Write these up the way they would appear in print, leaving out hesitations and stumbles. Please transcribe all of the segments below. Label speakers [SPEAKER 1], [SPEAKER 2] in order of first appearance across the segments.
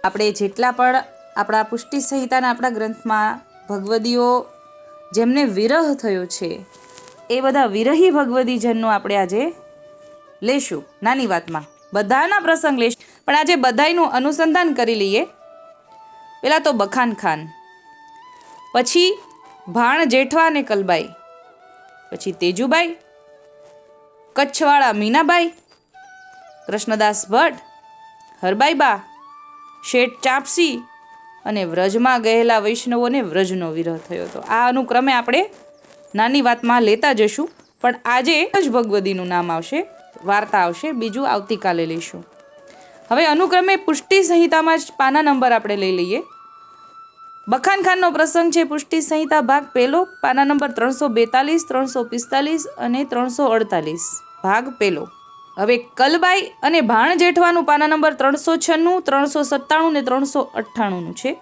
[SPEAKER 1] આપણે જેટલા પણ આપણા પુષ્ટિ સંહિતાના આપણા ગ્રંથમાં ભગવદીઓ જેમને વિરહ થયો છે એ બધા વિરહી ભગવદીજનનું આપણે આજે લેશું. નાની વાતમાં બધાના પ્રસંગ લેશું, પણ આજે બધાયનું અનુસંધાન કરી લઈએ. પહેલાં તો બખાન ખાન, પછી ભાણ જેઠવા અને કલબાઈ, પછી તેજુબાઈ, કચ્છવાળા મીનાબાઈ, કૃષ્ણદાસ ભટ્ટ, હરબાઈબા, શેઠ ચાપસી અને વ્રજમાં ગયેલા વૈષ્ણવોને વ્રજનો વિરહ થયો હતો. આ અનુક્રમે આપણે નાની વાતમાં લેતા જશું, પણ આજે જ ભગવદીનું નામ આવશે, વાર્તા આવશે, બીજું આવતીકાલે લઈશું. હવે અનુક્રમે પુષ્ટિ સંહિતામાં જ પાના નંબર આપણે લઈ લઈએ. બખાન ખાનનો પ્રસંગ છે પુષ્ટિ સંહિતા ભાગ પહેલો, પાના નંબર 342, 345 અને 348, ભાગ પહેલો. હવે કલબાઈ અને ભાણ જેઠવાનું પાના નંબર 396, 397 ને 398 છે.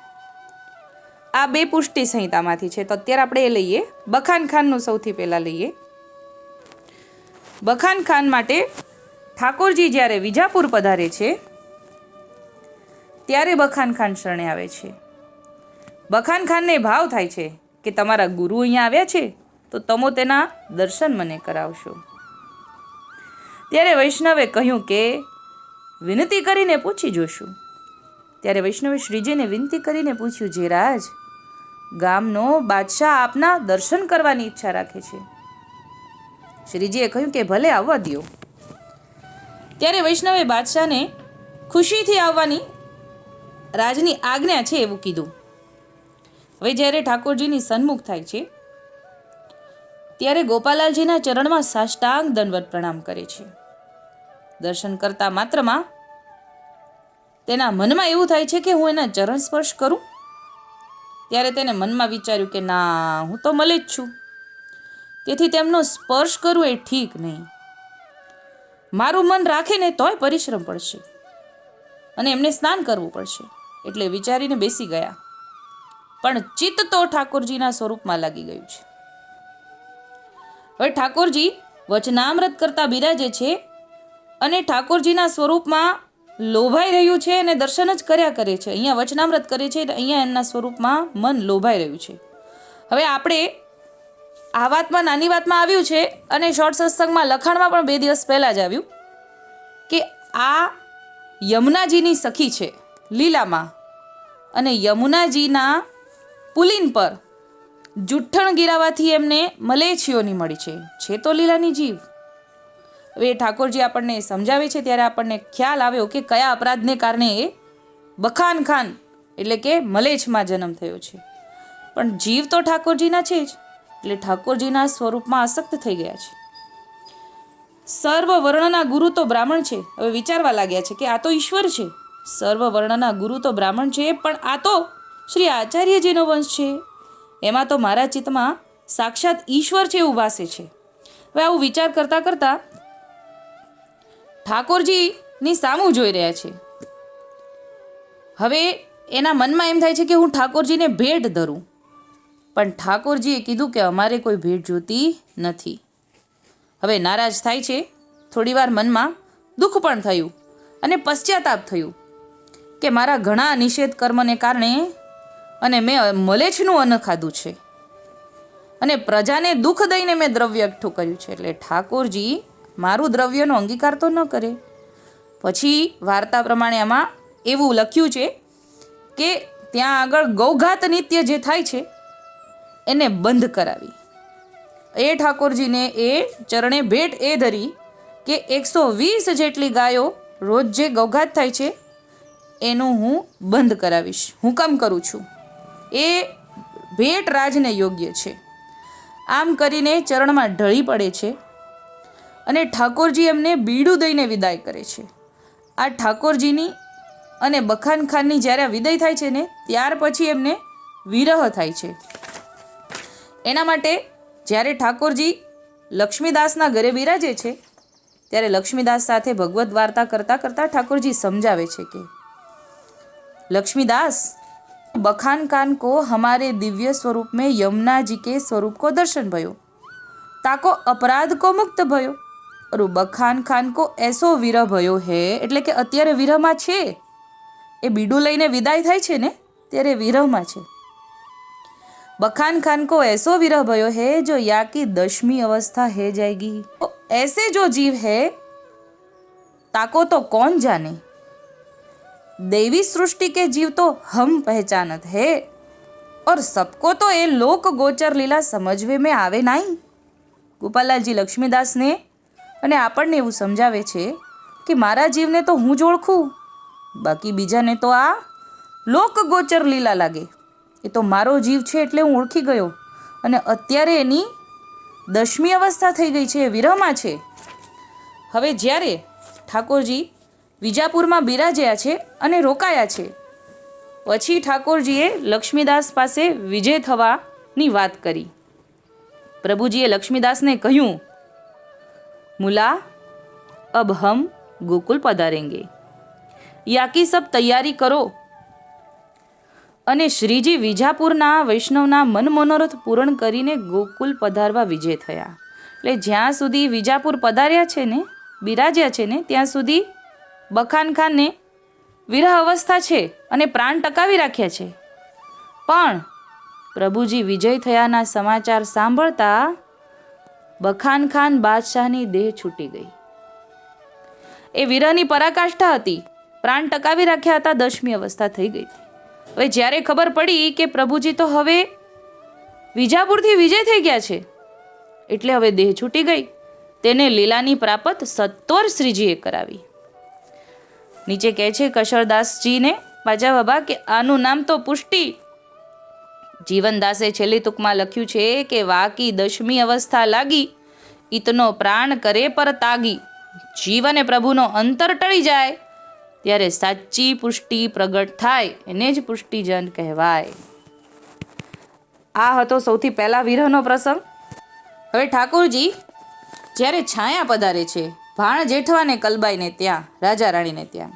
[SPEAKER 1] આ બે પુષ્ટિ સંહિતામાંથી છે, તો અત્યારે આપણે એ લઈએ. બખાન ખાનનું સૌથી પહેલાં લઈએ. બખાન ખાન માટે ઠાકોરજી જ્યારે વિજાપુર પધારે છે ત્યારે બખાન ખાન શરણે આવે છે. બખાન ખાનને ભાવ થાય છે કે તમારા ગુરુ અહીંયા આવ્યા છે તો તમે તેના દર્શન મને કરાવશો. ત્યારે વૈષ્ણવે કહ્યું કે વિનંતી કરીને પૂછી જોશું. ત્યારે વૈષ્ણવે શ્રીજીને વિનંતી કરીને પૂછ્યું, જે રાજ, ગામનો બાદશાહ આપના દર્શન કરવાની ઈચ્છા રાખે છે. શ્રીજીએ કહ્યું કે ભલે આવવા દ્યો. ત્યારે વૈષ્ણવે બાદશાહને ખુશીથી આવવાની રાજની આજ્ઞા છે એવું કીધું. હવે જ્યારે ઠાકોરજીની સન્મુખ થાય છે ત્યારે ગોપાલાલજીના ચરણમાં સાષ્ટાંગ દંડવત પ્રણામ કરે છે. દર્શન કરતા માત્રમાં તેના મનમાં એવું થાય છે કે હું એના ચરણ સ્પર્શ કરું. ત્યારે તેને મનમાં વિચાર્યું કે ના, હું તો મલે જ છું, તેથી તેમનો સ્પર્શ કરવું એ ઠીક નહીં. મારું મન રાખે ને તોય પરિશ્રમ પડશે અને એમને સ્નાન કરવું પડશે. એટલે વિચારીને બેસી ગયા, પણ ચિત્ત તો ઠાકોરજીના સ્વરૂપમાં લાગી ગયું છે. હવે ઠાકોરજી વચનામૃત કરતા બિરાજે છે અને ઠાકોરજીના સ્વરૂપમાં લોભાઈ રહ્યું છે અને દર્શન જ કર્યા કરે છે. અહીંયા વચનામૃત કરે છે, અહીંયા એમના સ્વરૂપમાં મન લોભાઈ રહ્યું છે. હવે આપણે આ વાતમાં નાની વાતમાં આવ્યું છે અને શોર્ટ સત્સંગમાં લખાણમાં પણ 2 દિવસ પહેલાં જ આવ્યું કે આ યમુનાજીની સખી છે લીલામાં, અને યમુનાજીના પુલિન પર જુઠ્ઠણ ગિરાવાથી એમને મલેચ્છીઓની મળી છે તો લીલાની જીવ. હવે ઠાકોરજી આપણને સમજાવે છે ત્યારે આપણને ખ્યાલ આવ્યો કે કયા અપરાધને કારણે એ બખાન ખાન એટલે કે મલેચ્છમાં જન્મ થયો છે. પણ જીવ તો ઠાકોરજીના છે જ, એટલે ઠાકોરજીના સ્વરૂપમાં આસક્ત થઈ ગયા છે. સર્વ વર્ણના ગુરુ તો બ્રાહ્મણ છે. હવે વિચારવા લાગ્યા છે કે આ તો ઈશ્વર છે. સર્વ વર્ણના ગુરુ તો બ્રાહ્મણ છે, પણ આ તો શ્રી આચાર્યજીનો વંશ છે. એમાં તો મારા ચિત્તમાં સાક્ષાત ઈશ્વર છે એવું ભાસે છે. હવે આવું વિચાર કરતાં કરતાં ઠાકોરજીની સામું જોઈ રહ્યા છે. હવે એના મનમાં એમ થાય છે કે હું ઠાકોરજીને ભેટ ધરું, પણ ઠાકોરજીએ કીધું કે અમારે કોઈ ભેટ જોતી નથી. હવે નારાજ થાય છે. થોડીવાર મનમાં દુઃખ પણ થયું અને પશ્ચાતાપ થયું કે મારા ઘણા નિષેધ કર્મને કારણે અને મેં મલેચ્છનું અન્ન ખાધું છે અને પ્રજાને દુઃખ દઈને મેં દ્રવ્ય એકઠું કર્યું છે, એટલે ઠાકોરજી મારું દ્રવ્યનો અંગીકાર તો ન કરે. પછી વાર્તા પ્રમાણે આમાં એવું લખ્યું છે કે ત્યાં આગળ ગૌઘાત નિત્ય જે થાય છે એને બંધ કરાવી. એ ઠાકોરજીને એ ચરણે ભેટ એ ધરી કે 120 જેટલી ગાયો રોજ જે ગૌઘાત થાય છે એનું હું બંધ કરાવીશ, હુકમ કરું છું. એ ભેટ રાજને યોગ્ય છે. આમ કરીને ચરણમાં ઢળી પડે છે અને ઠાકોરજી એમને બીડું દઈને વિદાય કરે છે. આ ઠાકોરજીની અને બખાન ખાનની જ્યારે વિદાય થાય છે ને ત્યાર પછી એમને વિરહ થાય છે. એના માટે જ્યારે ઠાકોરજી લક્ષ્મીદાસના ઘરે બિરાજે છે ત્યારે લક્ષ્મીદાસ સાથે ભગવદ્ વાર્તા કરતાં કરતાં ઠાકોરજી સમજાવે છે કે લક્ષ્મીદાસ, बखान खान को हमारे दिव्य स्वरूप में यमुना जी के स्वरूप को दर्शन भयो, ताको अपराध को मुक्त भयो, और बखान खान को ऐसो विरह भयो है, એટલે કે અત્યારે વિરહમાં છે એ બીડું લઈને વિદાય થાય છે ને ત્યારે વિરહમાં છે। बखान खान को ऐसो विरह भयो है जो या की 10वीं अवस्था है जाएगी। तो ऐसे जो जीव है ताको तो कौन जाने। दैवी सृष्टि के जीव तो हम पहचानत है और सबको तो ये लोक गोचर लीला समझवे में आवे नहीं। गोपाललालजी लक्ष्मीदास ने અને આપણને એવું સમજાવે છે કે મારા જીવને તો હું જ ઓળખું, બાકી બીજાને તો આ લોક ગોચર લીલા લાગે। એ તો મારો જીવ છે એટલે હું ઓળખી ગયો અને અત્યારે એની 10મી અવસ્થા થઈ ગઈ છે, વિરહમાં છે। હવે જ્યારે ઠાકોરજી વિજાપુરમાં બિરાજ્યા છે અને રોકાયા છે, પછી ઠાકોરજીએ લક્ષ્મીદાસ પાસે વિજય થવાની વાત કરી। પ્રભુજીએ લક્ષ્મીદાસને કહ્યું, मुला अब हम गोकुल पधारेंगे, याकी सब तैयारी करो। અને શ્રીજી વિજાપુરના વૈષ્ણવના મન મનોરથ પૂર્ણ કરીને ગોકુલ પધારવા વિજય થયા। એટલે જ્યાં સુધી વિજાપુર પધાર્યા છે ને, બિરાજ્યા છે ને, ત્યાં સુધી બખાન ખાનને વિરહ અવસ્થા છે અને પ્રાણ ટકાવી રાખ્યા છે। પણ પ્રભુજી વિજય થયાના સમાચાર સાંભળતા બખાન ખાન બાદશાહની દેહ છૂટી ગઈ। એ વિરહની પરાકાષ્ઠા હતી, પ્રાણ ટકાવી રાખ્યા હતા, 10મી અવસ્થા થઈ ગઈ હતી। હવે જ્યારે ખબર પડી કે પ્રભુજી તો હવે વિજાપુરથી વિજય થઈ ગયા છે, એટલે હવે દેહ છૂટી ગઈ, તેને લીલાની પ્રાપત સત્વર શ્રીજીએ કરાવી। નીચે કહે છે કશરદાસજીને બાજા બાબા કે આનું નામ તો પુષ્ટિ। જીવનદાસે છેલ્લી તુકમાં લખ્યું છે કે વાકી 10મી અવસ્થા લાગી, ઇતનો પ્રાણ કરે પર તાગી। જીવ અને પ્રભુનો અંતર ટળી જાય ત્યારે સાચી પુષ્ટિ પ્રગટ થાય, એને જ પુષ્ટિજન કહેવાય। આ હતો સૌથી પહેલા વિરહનો પ્રસંગ। હવે ઠાકોરજી જ્યારે છાયા પધારે છે ભાણ જેઠવાને કલબાઈને ત્યાં, રાજા રાણીને ત્યાં,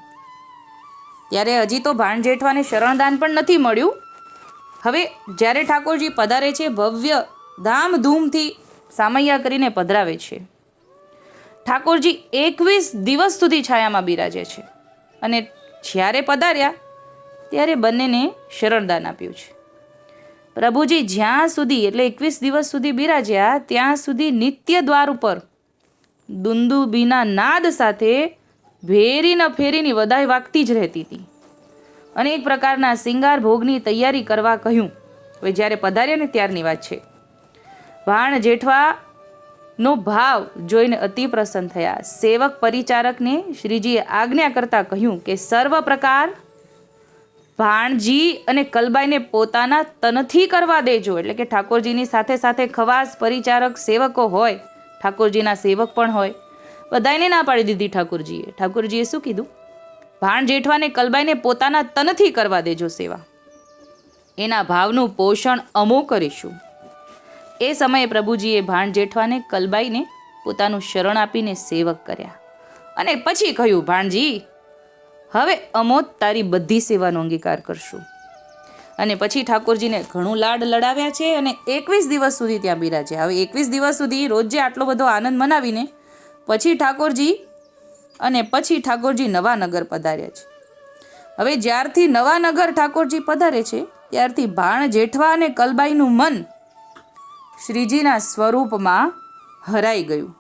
[SPEAKER 1] ત્યારે હજી તો ભાણ જેઠવાને શરણદાન પણ નથી મળ્યું। હવે જ્યારે ઠાકોરજી પધારે છે, ભવ્ય ધામધૂમથી સામૈયા કરીને પધરાવે છે। ઠાકોરજી 21 દિવસ સુધી છાયામાં બિરાજે છે અને જ્યારે પધાર્યા ત્યારે બંનેને શરણદાન આપ્યું છે। પ્રભુજી જ્યાં સુધી એટલે 21 દિવસ સુધી બિરાજ્યા ત્યાં સુધી નિત્ય દ્વાર ઉપર દુંદુબીના નાદ સાથે ભેરી ન ફેરીની વધાઈ વાગતી જ રહેતી હતી। અનેક પ્રકારના સિંગાર ભોગની તૈયારી કરવા કહ્યું। હવે જ્યારે પધાર્યા ને ત્યારની વાત છે। ભાણ જેઠવાનો ભાવ જોઈને અતિ પ્રસન્ન થયા। સેવક પરિચારકને શ્રીજીએ આજ્ઞા કરતા કહ્યું કે સર્વ પ્રકાર ભાણજી અને કલબાઈને પોતાના તનથી કરવા દેજો। એટલે કે ઠાકોરજીની સાથે સાથે ખવાસ પરિચારક સેવકો હોય, ઠાકોરજીના સેવક પણ હોય, બધાને ના પાડી દીધી ઠાકોરજીએ। ઠાકોરજીએ શું કીધું? ભાણ જેઠવાને કલબાઈને પોતાના તનથી કરવા દેજો સેવા, એના ભાવનું પોષણ અમો કરીશું। એ સમયે પ્રભુજીએ ભાણ જેઠવાને કલબાઈને પોતાનું શરણ આપીને સેવક કર્યા અને પછી કહ્યું, ભાણજી હવે અમો તારી બધી સેવાનો અંગીકાર કરશું। અને પછી ઠાકોરજીને ઘણું લાડ લડાવ્યા છે અને 21 દિવસ સુધી ત્યાં બિરાજ્યા। હવે 21 દિવસ સુધી રોજે આટલો બધો આનંદ મનાવીને પછી ઠાકોરજી નવાનગર પધાર્યા છે। હવે જ્યારથી નવાનગર ઠાકોરજી પધારે છે ત્યારથી ભાણ જેઠવા અને કલબાઈનું મન શ્રીજીના સ્વરૂપમાં હરાઈ ગયું।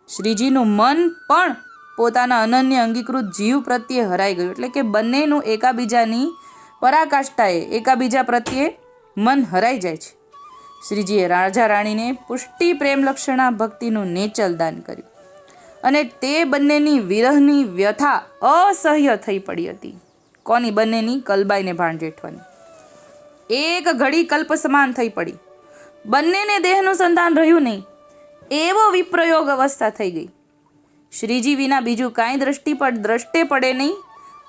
[SPEAKER 1] શ્રીજીનું મન પણ પોતાના અનન્ય અંગીકૃત જીવ પ્રત્યે હરાઈ ગયું। એટલે કે બંનેનું એકાબીજાની પરાકાષ્ઠાએ એકાબીજા પ્રત્યે મન હરાઈ જાય છે। શ્રીજીએ રાજા રાણીને પુષ્ટિ પ્રેમ લક્ષણા ભક્તિનું નેચલ દાન કર્યું અને તે બંનેની વિરહની વ્યથા અસહ્ય થઈ પડી હતી। કોની? બંનેની, કલબાઈને ભાણ જેઠવાની। એક ઘડી કલ્પ સમાન થઈ પડી, બંનેને દેહનું સંતાન રહ્યું નહીં એવો વિપ્રયોગ અવસ્થા થઈ ગઈ। શ્રીજી વિના બીજું કાંઈ દ્રષ્ટે પડે નહીં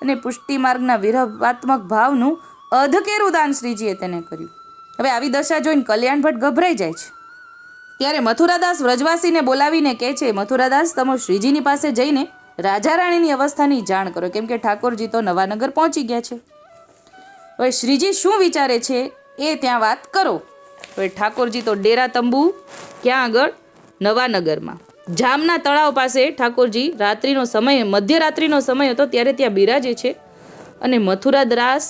[SPEAKER 1] અને પુષ્ટિ માર્ગના વિરહાત્મક ભાવનું અધકેરું દાન શ્રીજીએ તેને કર્યું। હવે આવી દશા જોઈને કલ્યાણ ભટ્ટ ગભરાઈ જાય છે। ત્યારે મથુરાદાસ વ્રજવાસીને બોલાવીને કહે છે, મથુરાદાસ તમે શ્રીજીની પાસે જઈને રાજા રાણીની અવસ્થાની જાણ કરો, કેમ કે ઠાકોરજી તો નવાનગર પહોંચી ગયા છે। હવે શ્રીજી શું વિચારે છે એ ત્યાં વાત કરો। હવે ઠાકોરજી તો ડેરા તંબુ ક્યાં આગળ? નવાનગરમાં જામના તળાવ પાસે ઠાકોરજી રાત્રિનો સમય, મધ્યરાત્રિનો સમય હતો ત્યારે ત્યાં બિરાજે છે અને મથુરાદાસ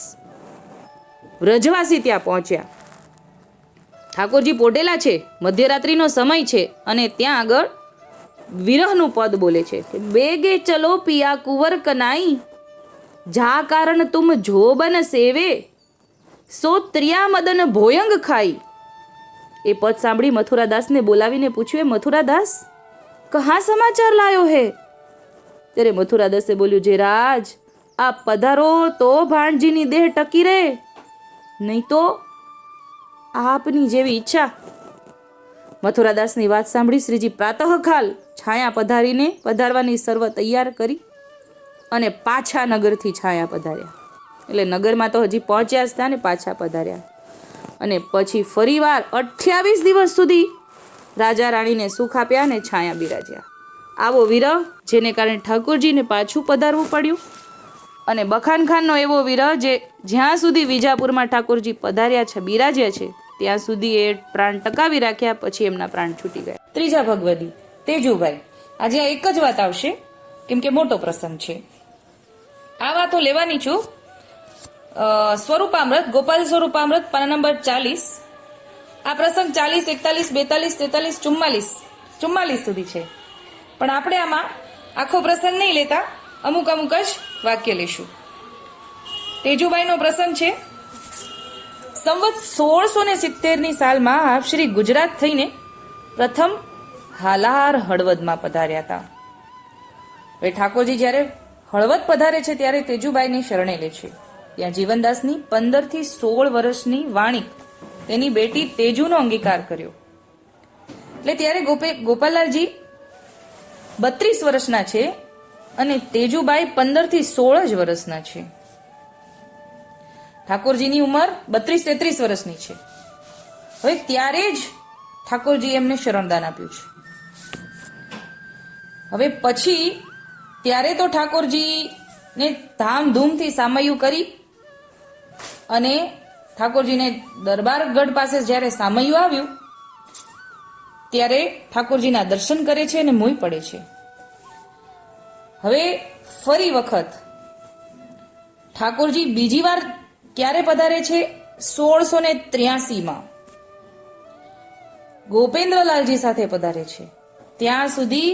[SPEAKER 1] વ્રજવાસી ત્યાં પહોંચ્યા. ઠાકોરજી પોટેલા છે, મધ્યરાત્રિનો સમય છે અને ત્યાં આગળ વિરહનું પદ બોલે છે કે બેગે ચલો પિયા કુંવર કનાઈ, જા કારણ તુમ જોબન સેવે, સો ત્રિયા મદન ભોયંગ ખાઈ. એ પદ સાંભળી મથુરાદાસને બોલાવીને પૂછ્યું, મથુરાદાસ કહા સમાચાર લાયો હે? ત્યારે મથુરાદાસે બોલ્યું, જે રાજ આપ પધારો તો ભાણજીની દેહ ટકી રહે, નહીં તો આપની જેવી ઈચ્છા. મથુરાદાસની વાત સાંભળી શ્રીજી પ્રાતઃકાલ છાયા પધારવાની સર્વ તૈયાર કરી અને પાછા નગરથી છાયા પધાર્યા. એટલે નગરમાં તો હજી પહોંચ્યા જ હતા ને પાછા પધાર્યા. અને પછી ફરીવાર 28 દિવસ સુધી રાજા રાણીને સુખ આપ્યા અને છાયા બિરાજ્યા. આવો વિરહ જેને કારણે ઠાકોરજીને પાછું પધારવું પડ્યું. અને બખાન ખાનનો એવો વિરહ જે જ્યાં સુધી વિજાપુરમાં ઠાકોરજી પધાર્યા છે, બિરાજ્યા છે, ત્યાં સુધી એ પ્રાણ ટકાવી રાખ્યા, પછી એમના પ્રાણ છૂટી ગયા. ત્રીજા ભગવદી તેજુભાઈ. આજે આ એક જ વાત આવશે કેમ કે મોટો પ્રસંગ છે. આ વાતો લેવાની છું સ્વરૂપામૃત, ગોપાલ સ્વરૂપામૃત, પાના નંબર 40. આ પ્રસંગ 40, 41, 42, 43, 44 સુધી છે. પણ આપણે આમાં આખો પ્રસંગ નહીં લેતા, અમુક જ વાક્ય લેશું. તેજુબાઈનો પ્રસંગ છે. સંવત 1670ની સાલમાં આપ શ્રી ગુજરાત થઈને પ્રથમ હાલાર હળવદમાં પધાર્યા હતા. હવે ઠાકોરજી જ્યારે હળવદ પધારે છે ત્યારે તેજુબાઈને શરણે લે છે. ત્યાં જીવનદાસની 15 થી 16 વર્ષની વાણિક તેની બેટી તેજુનો અંગીકાર કર્યો. એટલે ત્યારે ગોપાલલાલજી 32 વર્ષના છે અને તેજુબાઈ 15 થી 16 જ વર્ષના છે. ઠાકોરજીની ઉંમર 32-33 વર્ષની છે. હવે ત્યારે જ ઠાકોરજી એમને શરણદાન આપ્યું છે. હવે પછી ત્યારે તો ઠાકોરજીને ધામધૂમથી સામૈયું કરી અને ઠાકોરજીને દરબારગઢ પાસે જ્યારે સામૈયું આવ્યું ત્યારે ઠાકોરજીના દર્શન કરે છે અને મોહી પડે છે. હવે ફરી વખત ઠાકોરજી બીજી વાર ક્યારે પધારે છે? 1683માં ગોપેન્દ્રલાલજી સાથે પધારે છે. ત્યાં સુધી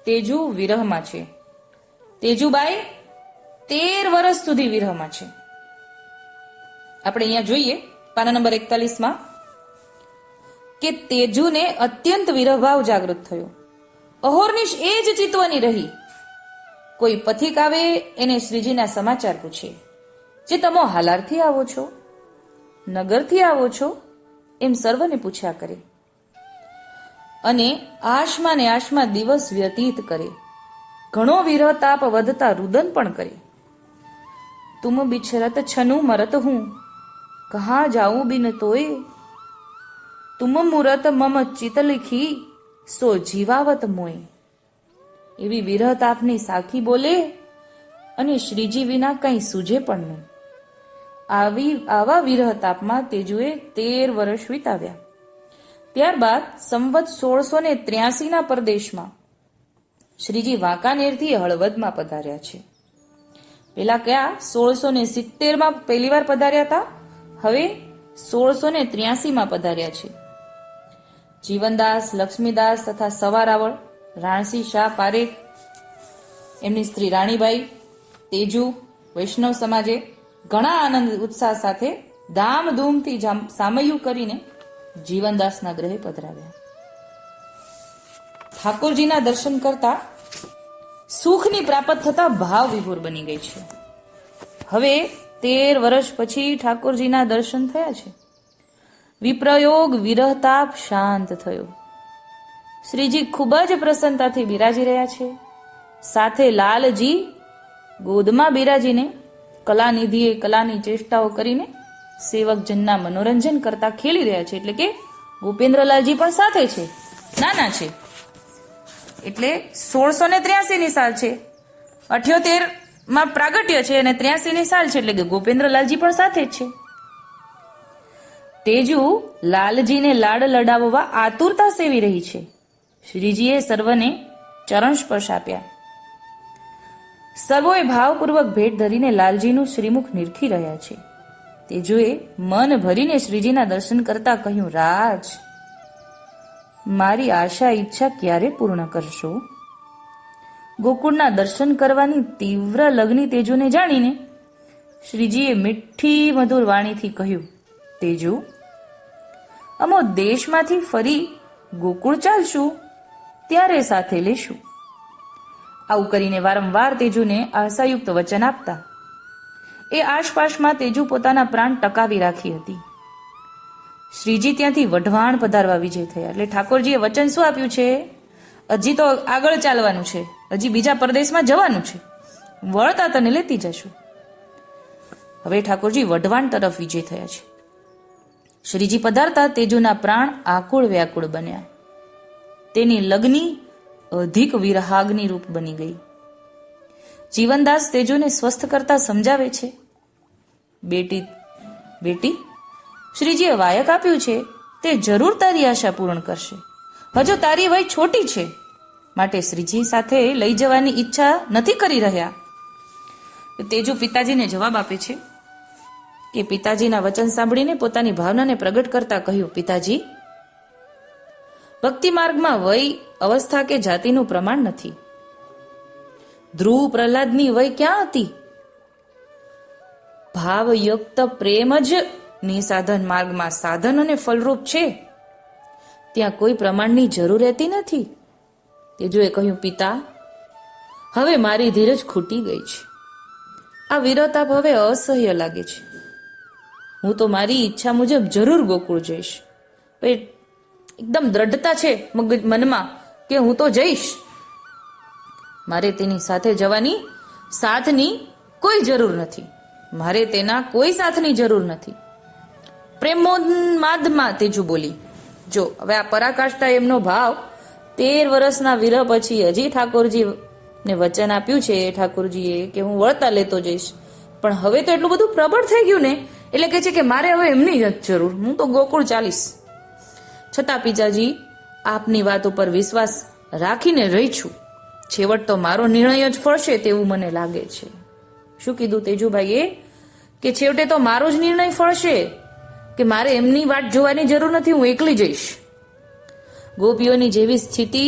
[SPEAKER 1] તેજુ વિરહમાં છે. તેજુબાઈ 13 વર્ષ સુધી વિરહમાં છે. આપણે અહીંયા જોઈએ પાના નંબર 41માં કે તેજુને અત્યંત વિરહભાવ જાગૃત થયો. અહોરનિશ એ જ ચિતવાની રહી. કોઈ પથિક આવે એને શ્રીજીના સમાચાર પૂછે, જે તમો હાલારથી આવો છો, નગરથી આવો છો, એમ સર્વને પૂછ્યા કરે અને આશમાં ને આશમાં દિવસ વ્યતીત કરે. ઘણો વિરહ તાપ વધતા રુદન પણ કરે. તુમ બિછરત છનું મરત હું, કહા જાઉં બિન તોય, તુમ મુરત મમ ચિત લીખી, સો જીવાવત મોય. એવી વિરહ તાપની સાખી બોલે અને શ્રીજી વિના કંઈ સૂઝે પણ નહીં. આવા વિરહ તાપમાં તેજુએ 13 વર્ષ વિતાવ્યા. ત્યારબાદ સંવત 1683ના પરદેશમાં શ્રીજી વાંકાનેરથી હળવદમાં પધાર્યા છે. પેલા કયા 1670માં પહેલી વાર પધાર્યા હતા, હવે 1683માં પધાર્યા છે. જીવનદાસ, લક્ષ્મીદાસ તથા સવારાવળ, રાણસી શાહ પારેખ, એમની સ્ત્રી રાણીબાઈ, તેજુ, વૈષ્ણવ સમાજે ઘણા આનંદ ઉત્સાહ સાથે ધામધૂમથી સામૈયું કરીને જીવનદાસના ગ્રહે પધરાવ્યા. ઠાકોરજીના દર્શન કરતા સુખની પ્રાપ્ત થતા ભાવ વિભોર બની ગઈ છે. હવે 13 વર્ષ પછી ઠાકોરજીના દર્શન થયા છે. વિપ્રયોગ વિરહતાપ શાંત થયો. શ્રીજી ખૂબ જ પ્રસન્નતાથી બિરાજી રહ્યા છે. સાથે લાલજી ગોદમાં બિરાજીને કલાનિધિએ કલાની ચેષ્ટાઓ કરીને સેવકજનના મનોરંજન કરતા ખેલી રહ્યા છે. એટલે કે ગોપેન્દ્રલાલજી પણ સાથે છે, નાના છે. એટલે 1683ની સાલ છે, 78માં પ્રાગટ્ય છે અને 83ની સાલ છે, એટલે કે ગોપેન્દ્રલાલજી પણ સાથે જ છે. તેજુ લાલજીને લાડ લડાવવા આતુરતા સેવી રહી છે. શ્રીજીએ સર્વને ચરણ સ્પર્શ આપ્યા. સર્વોએ ભાવપૂર્વક ભેટ ધરીને લાલજીનું શ્રીમુખ નિરખી રહ્યા છે. તેજુએ મન ભરીને શ્રીજીના દર્શન કરતા કહ્યું, રાજ, મારી આશા ઈચ્છા ક્યારે પૂર્ણ કરશો? ગોકુળના દર્શન કરવાની તીવ્ર લગ્ની તેજુને જાણીને શ્રીજીએ મીઠી મધુર વાણીથી કહ્યું, તેજુ, અમો દેશમાંથી ફરી ગોકુળ ચાલશું ત્યારે સાથે લેશું. આવું કરીને વારંવાર તેજુને આશાયુક્ત વચન આપતા એ આસપાસમાં તેજુ પોતાના પ્રાણ ટકાવી રાખી હતી. શ્રીજી ત્યાંથી વઢવાણ પધારવા વિજય થયા. એટલે ઠાકોરજીએ વચન શું આપ્યું છે? હજી તો આગળ ચાલવાનું છે, હજી બીજા પરદેશમાં જવાનું છે, વળતા તને લેતી જશું. હવે ઠાકોરજી વઢવાણ તરફ વિજય થયા છે. શ્રીજી પધારતા તેજુના પ્રાણ આકુળ વ્યાકુળ બન્યા. તેની લગ્ની અધિક વિરહાગ્નિ રૂપ બની ગઈ. જીવનદાસ તેજુને સ્વસ્થ કરતા સમજાવે છે, બેટી, શ્રીજીએ વાયક આપ્યું છે તે જરૂર તારી આશા પૂર્ણ કરશે. હજુ તારી વય છોટી છે, માટે શ્રીજી સાથે લઈ જવાની ઈચ્છા નથી કરી રહ્યા. તેજુ પિતાજીને જવાબ આપે છે કે પિતાજીના વચન સાંભળીને પોતાની ભાવનાને પ્રગટ કરતા કહ્યું, પિતાજી, ભક્તિ માર્ગમાં વય, અવસ્થા કે જાતિનું પ્રમાણ નથી. ધ્રુવ પ્રહલાદની વય ક્યાં હતી? ભાવયુક્ત પ્રેમ જ નિસાધન માર્ગમાં સાધન અને ફલરૂપ છે. ત્યાં કોઈ પ્રમાણની જરૂર રહેતી નથી. તેજુએ કહ્યું, પિતા, હવે મારી ધીરજ ખૂટી ગઈ છે. આ વિરહતાપ હવે અસહ્ય લાગે છે. હું તો મારી ઈચ્છા મુજબ જરૂર ગોકુળ જઈશ. એકદમ દ્રઢતા છે મનમાં કે હું તો જઈશ. મારે તેની સાથે જવાની સાથની કોઈ જરૂર નથી. મારે તેના કોઈ સાથની જરૂર નથી. પ્રેમોન્માદમાં તેજુ બોલી. જો હવે આ પરાકાષ્ઠા એમનો ભાવ 13 વર્ષના વિરહ પછી હજી ઠાકોરજીને વચન આપ્યું છે ઠાકોરજીએ કે હું વળતા લેતો જઈશ, પણ હવે તો એટલું બધું પ્રબળ થઈ ગયું ને, એટલે કે છે કે મારે હવે એમની જ જરૂર, હું તો ગોકુળ ચાલીશ. છતાં પિતાજી, આપની વાત ઉપર વિશ્વાસ રાખીને રહી છું. છેવટ તો મારો નિર્ણય જ ફળશે તેવું મને લાગે છે. શું કીધું તેજુભાઈએ? કે છેવટે તો મારો જ નિર્ણય ફળશે, કે મારે એમની વાટ જોવાની જરૂર નથી, હું એકલી જઈશ. ગોપીઓની જેવી સ્થિતિ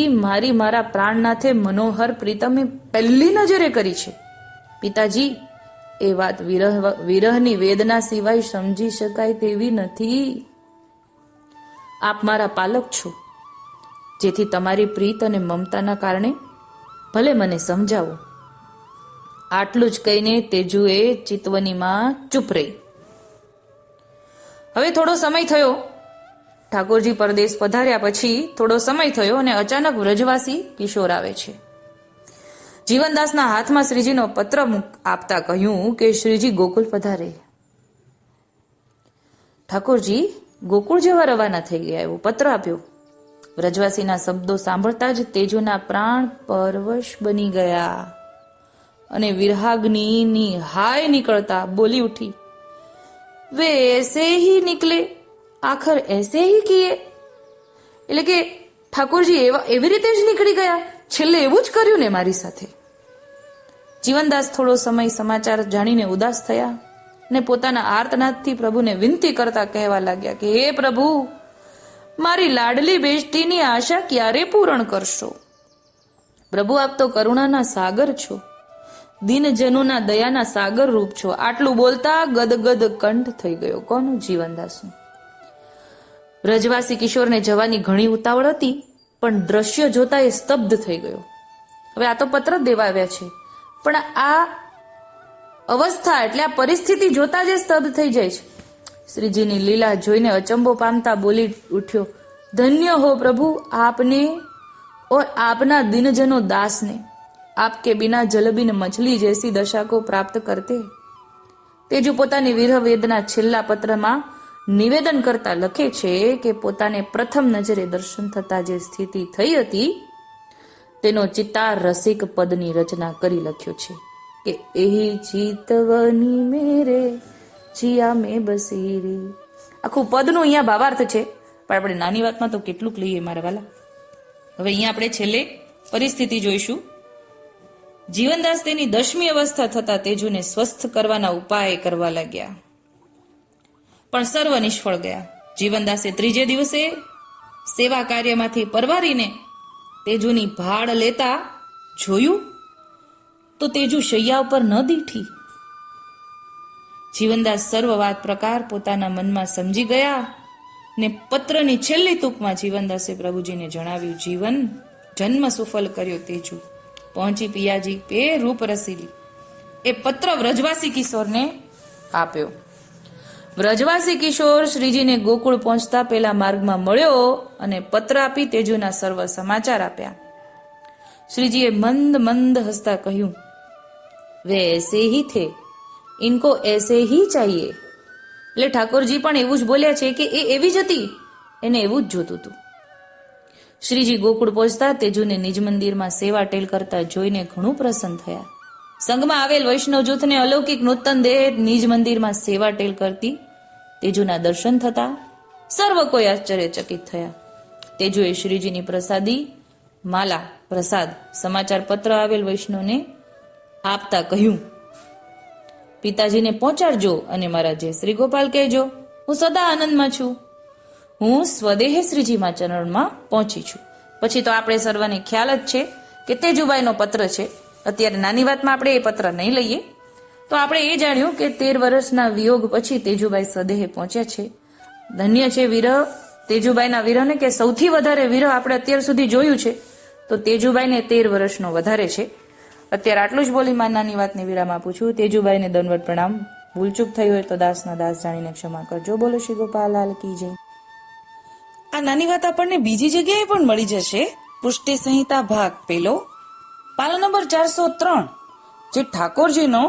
[SPEAKER 1] મારા પ્રાણનાથે મનોહર પ્રીતમે પહેલી નજરે કરી છે. પિતાજી, એ વાત વિરહની વેદના સિવાય સમજી શકાય તેવી નથી. આપ મારા પાલક છો, જેથી તમારી પ્રીત અને મમતાના કારણે ભલે મને સમજાવો. આટલું જ કહીને તેજુએ ચિતવનીમાં ચૂપ રહી. હવે થોડો સમય થયો. ઠાકોરજી પરદેશ પધાર્યા પછી થોડો સમય થયો અને અચાનક વ્રજવાસી કિશોર આવે છે. જીવનદાસના હાથમાં શ્રીજીનો પત્ર આપતા કહ્યું કે શ્રીજી ગોકુળ પધારે. ઠાકોરજી ગોકુળ જવા રવાના થઈ ગયા એવો પત્ર આપ્યો. વ્રજવાસીના શબ્દો સાંભળતા જ તેજુના પ્રાણ પરવશ બની ગયા અને વિરહાગ્નિની હાય નીકળતા બોલી ઉઠી, વે એસે હી નિકલે, આખર એસે હી કિએ. એટલે કે ઠાકોરજી એવી રીતે જ નીકળી ગયા, છેલ્લે એવું જ કર્યું ને મારી સાથે. જીવનદાસ થોડો સમય સમાચાર જાણીને ઉદાસ થયા ને પોતાના આર્તનાદથી પ્રભુને વિનંતી કરતા કહેવા લાગ્યા કે હે પ્રભુ, મારી લાડલી બેષ્ટીની આશા ક્યારે પૂર્ણ કરશો? પ્રભુ, આપ તો કરુણાના સાગર છો, દિનજનોના દયાના સાગર રૂપ છો. આટલું બોલતા ગદગદ કંઠ થઈ ગયો. કોનું? જીવનદાસનું. વ્રજવાસી કિશોરને જવાની ઘણી ઉતાવળ હતી, પણ દ્રશ્ય જોતા એ સ્તબ્ધ થઈ ગયો. હવે આ તો પત્ર જ દેવા આવ્યા છે, પણ આ અવસ્થા એટલે આ પરિસ્થિતિ જોતા જ સ્તબ્ધ થઈ જાય છે. શ્રીજીની લીલા જોઈને અચંબો પામતા બોલી ઉઠ્યો, ધન્ય હો પ્રભુ આપને और आपना दिनजनो दास ने, आपके बिना जलबीन मछली जैसी दशा को प्राप्त करते. તેજુ પોતાની વિરહ વેદના છેલ્લા પત્રમાં નિવેદન કરતા લખે છે કે પોતાને પ્રથમ નજરે દર્શન થતા જે સ્થિતિ થઈ હતી તેનો ચિતાર રસિક પદની રચના કરી લખ્યો છે કે એહી ચિતવની મેરે જીયા મે બસીરી. આખું પદનું અહીંયા ભાવાર્થ છે, પણ આપણે નાની વાતમાં તો કેટલુંક લઈએ મારા વાલા. હવે અહીંયા આપણે છેલ્લે પરિસ્થિતિ જોઈશું જીવનદાસ તેની 10મી અવસ્થા થતા તેજુને સ્વસ્થ કરવાના ઉપાય કરવા લાગ્યા, પણ સર્વ નિષ્ફળ ગયા. જીવનદાસે 3જે દિવસે સેવા કાર્યમાંથી પરવારીને તેજુની ભાળ લેતા જોયું તો તેજુ શૈયા ઉપર ન દીઠી. જીવનદાસ સર્વ વાત પ્રકાર પોતાના મનમાં સમજી ગયા ને પત્રની છેલ્લી તૂકમાં જીવનદાસે પ્રભુજીને જણાવ્યું, જીવન જન્મ સુફલ કર્યો તેજુ, પહોંચી પિયાજી પે રૂપ રસીલી. એ પત્ર વ્રજવાસી કિશોરને આપ્યો. વ્રજવાસી કિશોર શ્રીજીને ગોકુળ પહોંચતા પહેલા માર્ગમાં મળ્યો અને પત્ર આપી તેજુના સર્વ સમાચાર આપ્યા. શ્રીજીએ મંદ મંદ હસતા કહ્યું, વે એસે હી થે, ઇनको એસે હી ચાહીએ. એટલે ઠાકોરજી પણ એવું જ બોલ્યા છે કે એ એવી જ હતી, એને એવું જ જોતું હતું. શ્રીજી ગોકુળ પહોંચતા તેજુને નિજ મંદિરમાં સેવા ટેલ કરતા જોઈને ઘણું પ્રસન્ન થયા. સંઘમાં આવેલ વૈષ્ણવ જૂથને અલૌકિક નૂતન દેહ નિજ મંદિરમાં સેવા ટેલ કરતી તેજુના દર્શન થતા સર્વ કોઈ આશ્ચર્યચકિત થયા. તેજુએ શ્રીજીની પ્રસાદી માલા પ્રસાદ સમાચાર પત્ર આવેલ વૈષ્ણવને આપતા કહ્યું, પિતાજીને પહોંચાડજો અને મારા જય શ્રી ગોપાલ કહેજો, હું સદા આનંદમાં છું. હું સ્વદેહે શ્રીજીમાં ચરણમાં પહોંચી છું. પછી તો આપણે સર્વને ખ્યાલ જ છે કે તેજુબાઈનો પત્ર છે. અત્યારે નાની વાતમાં આપણે એ પત્ર નહીં લઈએ. તો આપણે એ જાણ્યું કે 13 વર્ષના વિયોગ પછી તેજુબાઈ સ્વદેહે પહોંચ્યા છે. ધન્ય છે વિરહ તેજુબાઈના વિરહને, કે સૌથી વધારે વિરહ આપણે અત્યાર સુધી જોયું છે તો તેજુબાઈને 13 વર્ષનો વધારે છે. અત્યારે આટલું જ બોલી માં નાની વાતને વિરામ આપું છું. તેજુબાઈને દંડવત પ્રણામ. ભૂલચૂક થઈ હોય તો દાસના દાસ જાણીને ક્ષમા કરજો. બોલો શ્રી ગોપાલ લાલ કી જય. આ નાની વાત આપણને બીજી જગ્યાએ પણ મળી જશે. પુષ્ટિ સંહિતા ભાગ 1 પાના નંબર 403, જે ઠાકોરજીનો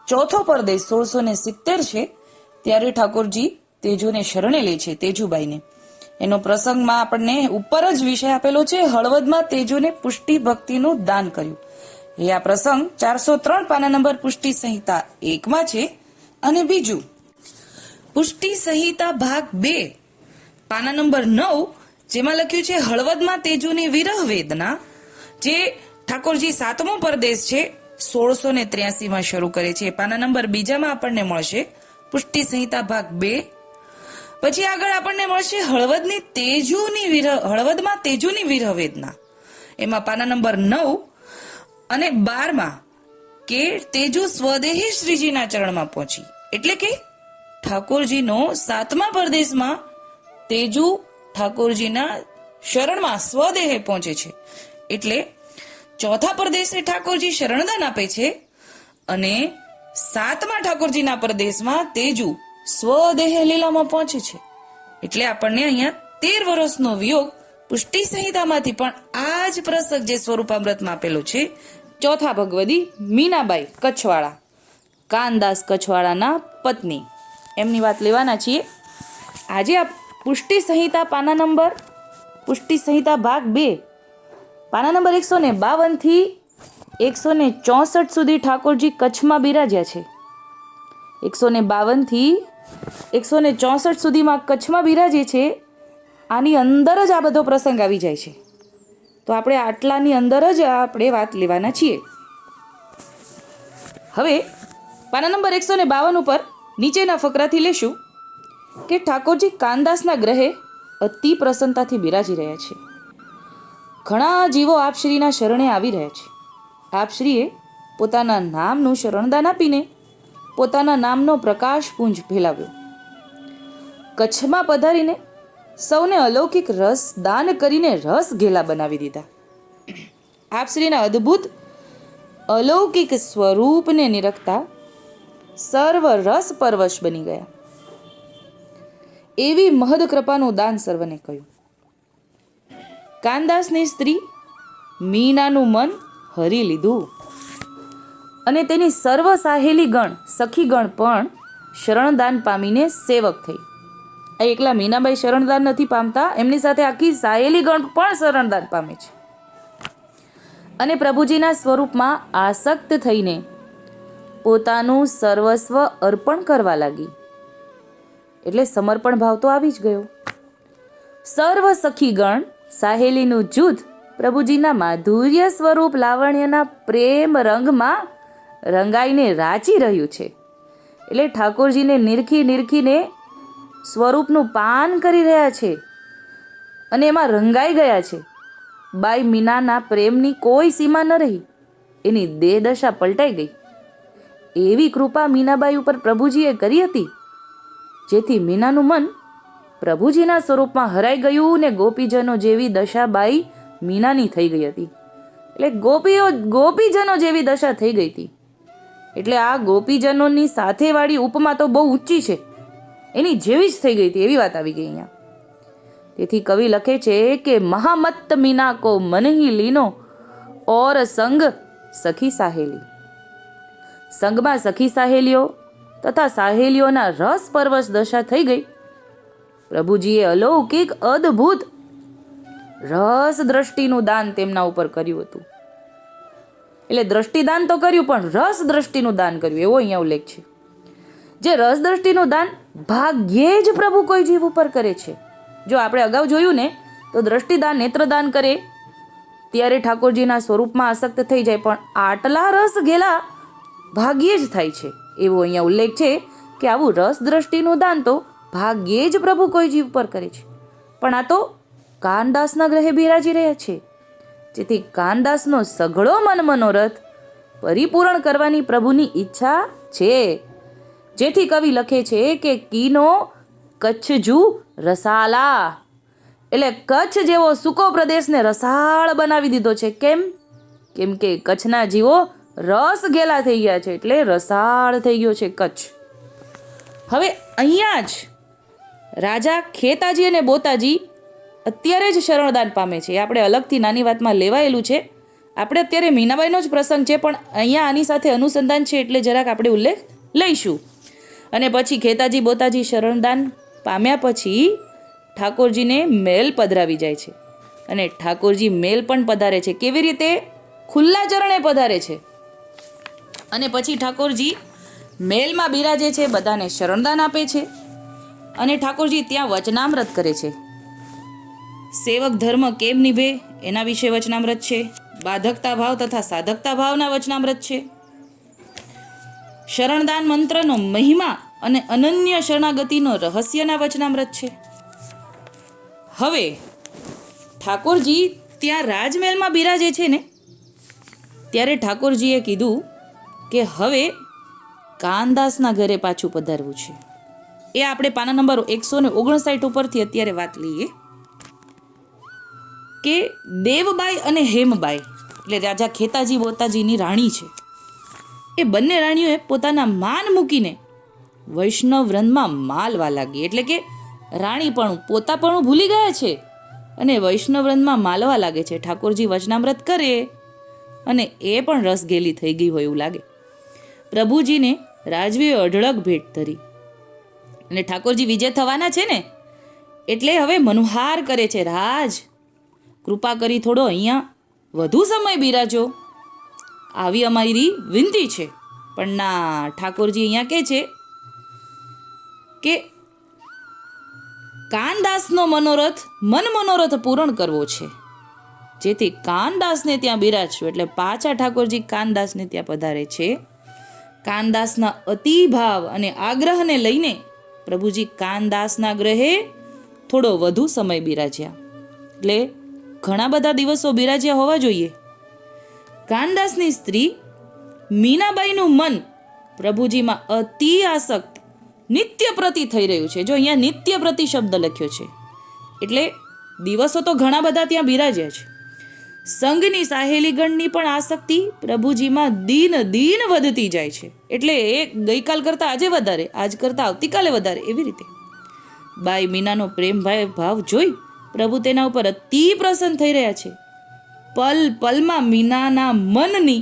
[SPEAKER 1] ચોથો પરદેશ 1670 છે, ત્યારે ઠાકોરજી તેજુને શરણે લે છે, તેજુબાઈને. એનો પ્રસંગમાં આપણને ઉપર જ વિષય આપેલો છે, હળવદમાં તેજુને પુષ્ટિ ભક્તિનું દાન કર્યું. એ આ પ્રસંગ 403 પાના નંબર પુષ્ટિ સંહિતા 1 છે. અને બીજું પુષ્ટિ સંહિતા ભાગ 2 પાના નંબર 9, જેમાં લખ્યું છે હળવદમાં તેજુની વિરહ વેદના, જે ઠાકોરજી 7મો પરદેશ છે 1683 શરૂ કરે છે. પાના નંબર 2 આપણને મળશે પુષ્ટિ સંહિતા ભાગ 2. પછી આગળ આપણને મળશે હળવદમાં તેજુની વિરહ વેદના. એમાં પાના નંબર 9 અને 12 કે તેજુ સ્વદેહી શ્રીજીના ચરણમાં પહોંચી. એટલે કે ઠાકોરજીનો 7મા પરદેશમાં તેજુ ઠાકોરજીના શરણમાં સ્વદેહે પહોંચે છે. એટલે ચોથા પરદેશે ઠાકોરજી શરણદાન આપે છે અને 7મા ઠાકોરજીના પરદેશમાં તેજુ સ્વદેહે લીલામાં પહોંચે છે. એટલે આપણને અહીંયા 13 વર્ષનો વિયોગ પુષ્ટિ સંહિતામાંથી પણ આ જ પ્રસંગ જે સ્વરૂપામૃતમાં આપેલો છે. ચોથા ભગવદી મીનાબાઈ કચ્છવાળા, કાનદાસ કચ્છવાળાના પત્ની, એમની વાત લેવાના છીએ. આજે આ પુષ્ટિ સંહિતા પુષ્ટિ સંહિતા ભાગ 2 પાના નંબર 152 થી 164 સુધી ઠાકોરજી કચ્છમાં બિરાજ્યા છે. 152 થી 164 સુધીમાં કચ્છમાં બિરાજે છે. આની અંદર જ આ બધો પ્રસંગ આવી જાય છે. તો આપણે આટલાની અંદર જ આપણે વાત લેવાના છીએ. હવે પાના નંબર 152 ઉપર નીચેના ફકરાથી લેશું કે ઠાકોરજી કાનદાસના ગ્રહે અતિ પ્રસન્નતાથી બિરાજી રહ્યા છે. ઘણા જીવો આપશ્રીના શરણે આવી રહ્યા છે. આપશ્રીએ પોતાના નામનું શરણદાન આપીને પોતાના નામનો પ્રકાશ પુંજ ફેલાવ્યો. કચ્છમાં પધારીને સૌને અલૌકિક રસ દાન કરીને રસ ઘેલા બનાવી દીધા. આપશ્રીના અદ્ભુત અલૌકિક સ્વરૂપને નિરખતા સર્વ રસ પરવશ બની ગયા. એવી મહદ કૃપાનું દાન સર્વને કહ્યું. કાનદાસની સ્ત્રી મીનાનું મન હરી લીધું અને તેની સર્વ સાહેલી ગણ સખીગણ પણ શરણદાન પામીને સેવક થઈ. આ એકલા મીનાબાઈ શરણદાન નથી પામતા, એમની સાથે આખી સાહેલી ગણ પણ શરણદાન પામે છે અને પ્રભુજીના સ્વરૂપમાં આસક્ત થઈને પોતાનું સર્વસ્વ અર્પણ કરવા લાગી. એટલે સમર્પણ ભાવ તો આવી જ ગયો. સર્વ સખીગણ સાહેલીનું જૂથ પ્રભુજીના માધુર્ય સ્વરૂપ લાવણ્યના પ્રેમ રંગમાં રંગાઈને રાચી રહ્યું છે. એટલે ઠાકોરજીને નિરખીને સ્વરૂપનું પાન કરી રહ્યા છે અને એમાં રંગાઈ ગયા છે. બાઈ મીનાના પ્રેમની કોઈ સીમા ન રહી, એની દેહ દશા પલટાઈ ગઈ. એવી કૃપા મીનાબાઈ ઉપર પ્રભુજીએ કરી હતી, જેથી મીનાનું મન પ્રભુજીના સ્વરૂપમાં હરાઈ ગયું ને ગોપીજનો જેવી દશા બાઈ મીનાની થઈ ગઈ હતી. એટલે ગોપીજનો જેવી દશા થઈ ગઈ હતી. એટલે આ ગોપીજનોની સાથે વાળી ઉપમા તો બહુ ઊંચી છે, એની જેવી જ થઈ ગઈ હતી, એવી વાત આવી ગઈ અહીંયા. તેથી કવિ લખે છે કે મહામત્ત મીના કો મન હી લીનો ઓર સંગ સખી સાહેલી. સંગમાં સખી સાહેલીઓ તથા સાહેલીઓના રસ પરવશ દશા થઈ ગઈ. પ્રભુજીએ અલૌકિક અદ્ભુત રસ દ્રષ્ટિનું દાન તેમના ઉપર કર્યું હતું. એટલે દ્રષ્ટિદાન તો કર્યું, પણ રસ દ્રષ્ટિનું દાન કર્યું, એવો અહીંયા ઉલ્લેખ છે. જે રસ દ્રષ્ટિનું દાન ભાગ્યે જ પ્રભુ કોઈ જીવ ઉપર કરે છે. જો આપણે અગાઉ જોયું ને, તો દ્રષ્ટિદાન નેત્રદાન કરે ત્યારે ઠાકોરજીના સ્વરૂપમાં આસક્ત થઈ જાય, પણ આટલા રસ ગેલા ભાગ્યે જ થાય છે, એવો અહીંયા ઉલ્લેખ છે કે આવું રસ દ્રષ્ટિનું દાન તો ભાગ્યે જ પ્રભુ કોઈ જીવ પર કરે છે. પણ આ તો કાનદાસના ગ્રહે બિરાજી રહ્યા છે, જેથી કાનદાસનો સઘળો મન મનોરથ પરિપૂર્ણ કરવાની પ્રભુની ઈચ્છા છે. જેથી કવિ લખે છે કે કીનો કચ્છજુ રસાલા, એટલે કચ્છ જેવો સૂકો પ્રદેશને રસાળ બનાવી દીધો છે. કેમ કે કચ્છના જીવો રસ ગેલા થઈ ગયા છે, એટલે રસાળ થઈ ગયો છે કચ્છ. હવે અહીંયા જ રાજા ખેતાજી અને બોતાજી અત્યારે જ શરણદાન પામે છે. એ આપણે અલગથી નાની વાતમાં લેવાયેલું છે. આપણે અત્યારે મીનાબાઈનો જ પ્રસંગ છે, પણ અહીંયા આની સાથે અનુસંધાન છે, એટલે જરાક આપણે ઉલ્લેખ લઈશું. અને પછી ખેતાજી બોતાજી શરણદાન પામ્યા પછી ઠાકોરજીને મેલ પધરાવી જાય છે. અને ઠાકોરજી મેલ પણ પધારે છે. કેવી રીતે? ખુલ્લા ચરણે પધારે છે. અને પછી ઠાકોરજી મેલમાં બિરાજે છે, બધાને શરણદાન આપે છે. અને ઠાકોરજી ત્યાં વચનામૃત કરે છે. સેવક ધર્મ કેમ નિભે એના વિશે વચનામૃત છે. બાધકતા ભાવ તથા સાધકતા ભાવના વચનામૃત છે. શરણદાન મંત્રનો મહિમા અને અનન્ય શરણાગતિનો રહસ્યના વચનામૃત છે. હવે ઠાકોરજી ત્યાં રાજમહેલમાં બિરાજે છે ને, ત્યારે ઠાકોરજીએ કીધું કે હવે કાનદાસના ઘરે પાછું પધારવું છે. એ આપણે પાના નંબર 159 ઉપરથી અત્યારે વાત લઈએ કે દેવબાઈ અને હેમબાઈ, એટલે રાજા ખેતાજી બોતાજીની રાણી છે, એ બંને રાણીઓએ પોતાના માન મૂકીને વૈષ્ણવ વૃંદમાં માલવા લાગી. એટલે કે રાણીપણું પોતાપણું ભૂલી ગયા છે અને વૈષ્ણવ વૃંદમાં માલવા લાગે છે. ઠાકોરજી વચનામૃત કરે અને એ પણ રસગેલી થઈ ગઈ હોય એવું લાગે. પ્રભુજીને રાજવીએ અઢળક ભેટ ધરી અને ઠાકોરજી વિજય થવાના છે ને, એટલે હવે મનુહાર કરે છે, રાજ કૃપા કરી થોડો અહીંયા વધુ સમય બિરાજો, આવી અમારી વિનંતી છે. પણ ના, ઠાકોરજી અહીંયા કહે છે કે કાનદાસનો મન મનોરથ પૂરણ કરવો છે, જેથી કાનદાસને ત્યાં બિરાજશું. એટલે પાછા ઠાકોરજી કાનદાસને ત્યાં પધારે છે. કાનદાસના અતિભાવ અને આગ્રહને લઈને પ્રભુજી કાનદાસના ગ્રહે થોડો વધુ સમય બિરાજ્યા. એટલે ઘણા બધા દિવસો બિરાજ્યા હોવા જોઈએ. કાનદાસની સ્ત્રી મીનાબાઈનું મન પ્રભુજીમાં અતિ આસક્ત નિત્ય પ્રતિ થઈ રહ્યું છે. જો અહીંયા નિત્ય પ્રતિ શબ્દ લખ્યો છે, એટલે દિવસો તો ઘણા બધા ત્યાં બિરાજ્યા છે. સંઘની સાહેલીગણની પણ આસક્તિ પ્રભુજીમાં દિન વધતી જાય છે. એટલે એ ગઈકાલ કરતાં આજે વધારે, આજ કરતાં આવતીકાલે વધારે, એવી રીતે બાઈ મીનાનો પ્રેમ ભાવ જોઈ પ્રભુ તેના ઉપર અતિ પ્રસન્ન થઈ રહ્યા છે. પલ પલમાં મીનાના મનની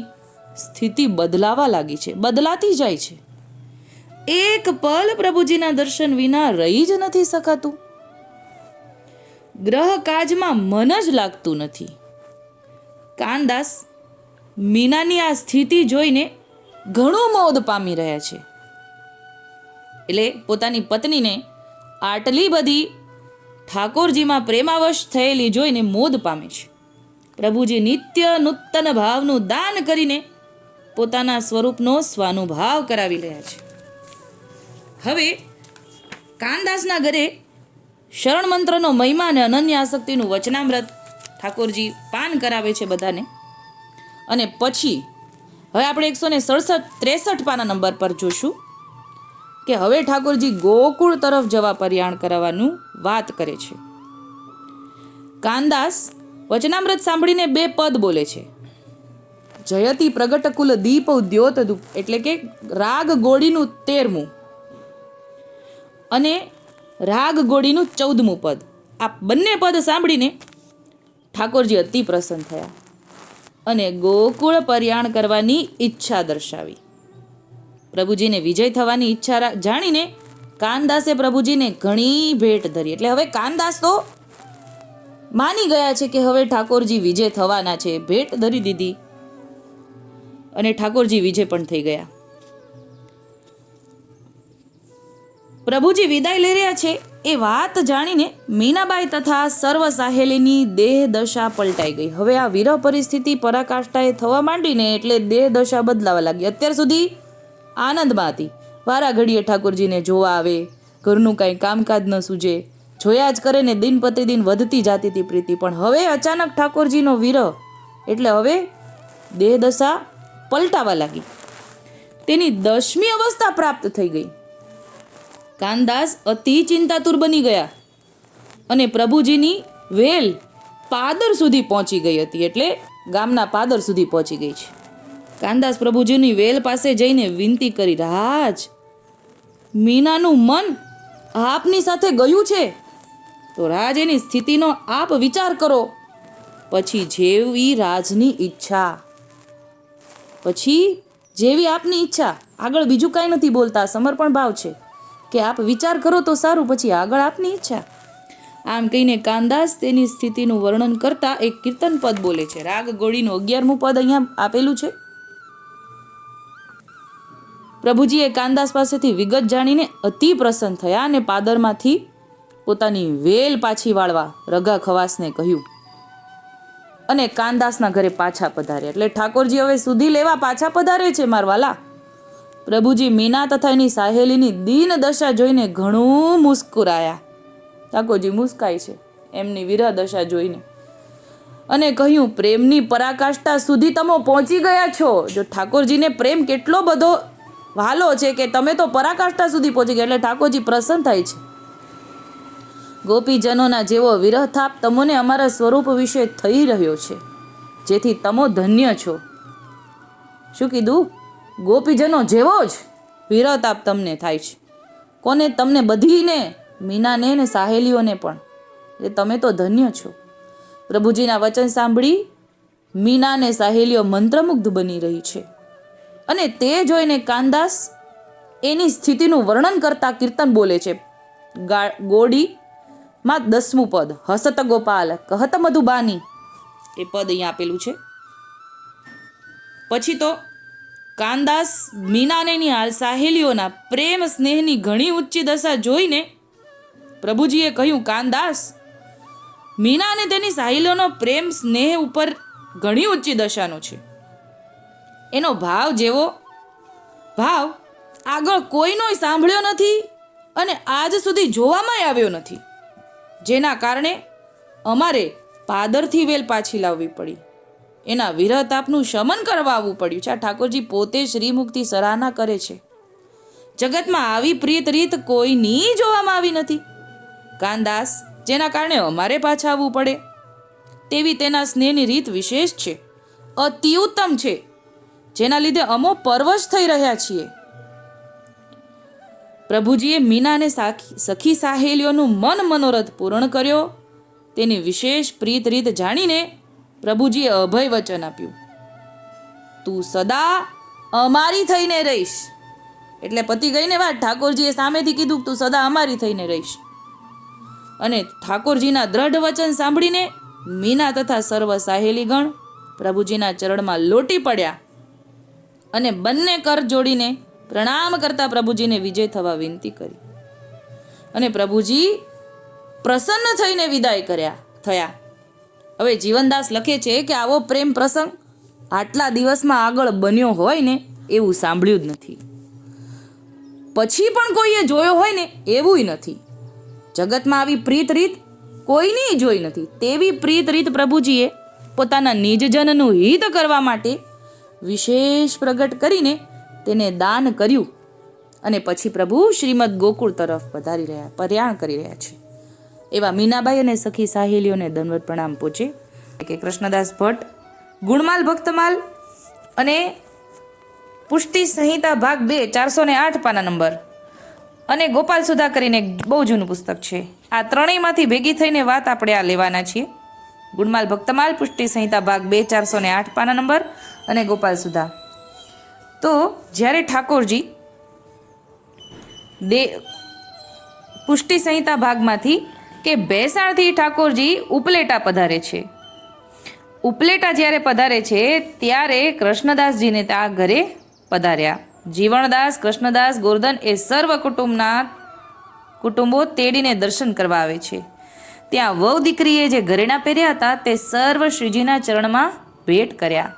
[SPEAKER 1] સ્થિતિ બદલાવા લાગી છે, બદલાતી જાય છે. એક પલ પ્રભુજીના દર્શન વિના રહી જ નથી શકાતું. ગ્રહ કાજમાં મન જ લાગતું નથી. કાનદાસ મીનાની આ સ્થિતિ જોઈને ઘણું મોદ પામી રહ્યા છે. એટલે પોતાની પત્નીને આટલી બધી ઠાકોરજીમાં પ્રેમાવશ થયેલી જોઈને મોદ પામે છે. પ્રભુજી નિત્ય નૂતન ભાવનું દાન કરીને પોતાના સ્વરૂપનો સ્વાનુભાવ કરાવી રહ્યા છે. હવે કાનદાસના ઘરે શરણ મંત્રનો મહિમા અને અનન્ય આસક્તિનું વચનામૃત ઠાકોરજી પાન કરાવે છે બધાને. અને પછી હવે આપણે 163 પાના નંબર પર જોશું કે હવે ઠાકોરજી ગોકુળ તરફ જવા પર્યાણ કરાવવાનું વાત કરે છે. કાનદાસ વચનામૃત સાંભળીને 2 પદ બોલે છે. જયતી પ્રગટ કુલ દીપ ઉદ્યોત દૂપ, એટલે કે રાગ ગોળીનું 13મું અને રાગ ગોળીનું 14મું પદ. આ બંને પદ સાંભળીને ઠાકોરજી અતિ પ્રસન્ન થયા અને ગોકુળ પર્યાણ કરવાની ઈચ્છા દર્શાવી. પ્રભુજીને વિજય થવાની ઈચ્છા જાણીને કાનદાસે પ્રભુજીને ઘણી ભેટ ધરી. એટલે હવે કાનદાસ તો માની ગયા છે કે હવે ઠાકોરજી વિજય થવાના છે. ભેટ ધરી દીધી અને ઠાકોરજી વિજય પણ થઈ ગયા. પ્રભુજી વિદાય લઈ રહ્યા છે એ વાત જાણીને મીનાબાઈ તથા સર્વ સાહેલીની દેહ દશા પલટાઈ ગઈ. હવે આ વિરહ પરિસ્થિતિ પરાકાષ્ઠાએ થવા માંડીને એટલે દેહ દશા બદલાવા લાગી. અત્યાર સુધી આનંદમાં હતી. વારા ઘડીએ ઠાકોરજીને જોવા આવે, ઘરનું કાંઈ કામકાજ ન સૂજે, જોયા જ કરે ને દિન પ્રતિદિન વધતી જતી હતી પ્રીતિ. પણ હવે અચાનક ઠાકોરજીનો વિરહ એટલે હવે દેહ દશા પલટાવા લાગી. તેની 10મી અવસ્થા પ્રાપ્ત થઈ ગઈ. કાનદાસ અતિ ચિંતાતુર બની ગયા અને પ્રભુજીની વેલ પાદર સુધી પહોંચી ગઈ હતી. એટલે ગામના પાદર સુધી પહોંચી ગઈ છે. કાનદાસ પ્રભુજીની વેલ પાસે જઈને વિનંતી કરી, રાજ, મીનાનું મન આપની સાથે ગયું છે, તો રાજ એની સ્થિતિનો આપ વિચાર કરો. પછી જેવી રાજની ઈચ્છા, પછી જેવી આપની ઈચ્છા. આગળ બીજું કાંઈ નથી બોલતા, સમર્પણ ભાવ છે કે આપ વિચાર કરો તો સારું, પછી આગળ આપની ઈચ્છા. આમ કહીને કાનદાસ તેની સ્થિતિનું વર્ણન કરતા એક કીર્તન પદ બોલે છે. રાગ ગોળીનું 11મું પદ અહીંયા આપેલું છે. પ્રભુજીએ કાનદાસ પાસેથી વિગત જાણીને અતિ પ્રસન્ન થયા અને પાદરમાંથી પોતાની વેલ પાછી વાળવા રગા ખવાસને કહ્યું અને કાનદાસના ઘરે પાછા પધાર્યા. એટલે ઠાકોરજી હવે સુધી લેવા પાછા પધારે છે મારવાલા. પ્રભુજી મીના તથા એની સાહેલીની દીન દશા જોઈને ઘણું મુસ્કુરાયા. ઠાકોરજી મુસ્કાય છે એમની વિરહ દશા જોઈને અને કહ્યું, પ્રેમની પરાકાષ્ઠા સુધી તમે પહોંચી ગયા છો. જો ઠાકોરજીને પ્રેમ કેટલો બધો વાલો છે કે તમે તો પરાકાષ્ઠા સુધી પહોંચી ગયા. એટલે ઠાકોરજી પ્રસન્ન થાય છે. ગોપીજનોના જેવો વિરહ થાપ તમને અમારા સ્વરૂપ વિશે થઈ રહ્યો છે, જેથી તમો ધન્ય છો. શું કીધું? ગોપીજનો જેવો જ વિરહ તાપ તમને થાય છે. કોને? તમને બધીને, મીનાને ને સાહેલીઓને પણ. એટલે તમે તો ધન્ય છો. પ્રભુજીના વચન સાંભળી મીના ને સાહેલીઓ મંત્રમુગ્ધ બની રહી છે અને તે જોઈને કાનદાસ એની સ્થિતિનું વર્ણન કરતા કીર્તન બોલે છે. ગોડીમાં 10મું પદ, હસત ગોપાલ કહત મધુબાની, એ પદ અહીંયા આપેલું છે. પછી તો કાનદાસ મીનાનેની સાહેલીઓના પ્રેમ સ્નેહની ઘણી ઊંચી દશા જોઈને પ્રભુજીએ કહ્યું, કાનદાસ, મીના અને તેની સાહેલીઓનો પ્રેમ સ્નેહ ઉપર ઘણી ઊંચી દશાનો છે. એનો ભાવ જેવો ભાવ આગળ કોઈનો સાંભળ્યો નથી અને આજ સુધી જોવામાં આવ્યો નથી, જેના કારણે અમારે પાદરથી વેલ પાછી લાવવી પડી. એના વિરહ તાપનું શમન કરવા આવવું પડ્યું છે. આ ઠાકોરજી પોતે શ્રીમુખથી સરાહના કરે છે. જગતમાં આવી પ્રીત રીત કોઈની જોવામાં આવી નથી કાનદાસ, જેના કારણે અમારે પાછા આવવું પડે. તેવી તેના સ્નેહની રીત વિશેષ છે, અતિ ઉત્તમ છે, જેના લીધે અમો પરવશ થઈ રહ્યા છીએ. પ્રભુજીએ મીના અને સખી સાહેલીઓનું મન મનોરથ પૂર્ણ કર્યો. તેની વિશેષ પ્રીત રીત જાણીને પ્રભુજીએ અભય વચન આપ્યું, તું સદા અમારી થઈને રહીશ. એટલે પતિ ગઈને વાત ઠાકોરજીએ સામેથી કીધું, તું સદા અમારી થઈને રહીશ. અને ઠાકોરજીના દ્રઢ વચન સાંભળીને મીના તથા સર્વ સાહેલીગણ પ્રભુજીના ચરણમાં લોટી પડ્યા અને બંને કર જોડીને પ્રણામ કરતા પ્રભુજીને વિજય થવા વિનંતી કરી. અને પ્રભુજી પ્રસન્ન થઈને વિદાય થયા. હવે જીવનદાસ લખે છે કે આવો પ્રેમ પ્રસંગ આટલા દિવસમાં આગળ બન્યો હોય ને એવું સાંભળ્યું જ નથી, પછી પણ કોઈએ જોયો હોય ને એવુંય નથી. જગતમાં આવી પ્રીત રીત કોઈની જોઈ નથી. તેવી પ્રીત રીત પ્રભુજીએ પોતાના નિજજનનું હિત કરવા માટે વિશેષ પ્રગટ કરીને તેને દાન કર્યું અને પછી પ્રભુ શ્રીમદ ગોકુળ તરફ પ્રયાણ કરી રહ્યા છે. એવા મીનાબાઈ અને સખી સાહેલીઓને દંડવત પ્રણામ પહોંચે કે કૃષ્ણદાસ ભટ્ટ ગુણમાલ ભક્તમાલ અને પુષ્ટિ સંહિતા ભાગ 2 408 પાના નંબર અને ગોપાલ સુધા કરીને બહુ જૂનું પુસ્તક છે. આ ત્રણેયમાંથી ભેગી થઈને વાત આપણે આ લેવાના છીએ. ગુણમાલ ભક્તમાલ, પુષ્ટિ સંહિતા ભાગ 2 408 પાના નંબર અને ગોપાલ સુધા. તો જ્યારે ઠાકોરજી પુષ્ટિ સંહિતા ભાગમાંથી કે ભેસાણથી ઠાકોરજી ઉપલેટા પધારે છે. ઉપલેટા જ્યારે પધારે છે ત્યારે કૃષ્ણદાસજીને ત્યાં ઘરે પધાર્યા. જીવણદાસ, કૃષ્ણદાસ, ગોરધન એ સર્વ કુટુંબો તેડીને દર્શન કરવા આવે છે. ત્યાં વહુ દીકરીએ જે ઘરેણા પહેર્યા હતા તે સર્વ શ્રીજીના ચરણમાં ભેટ કર્યા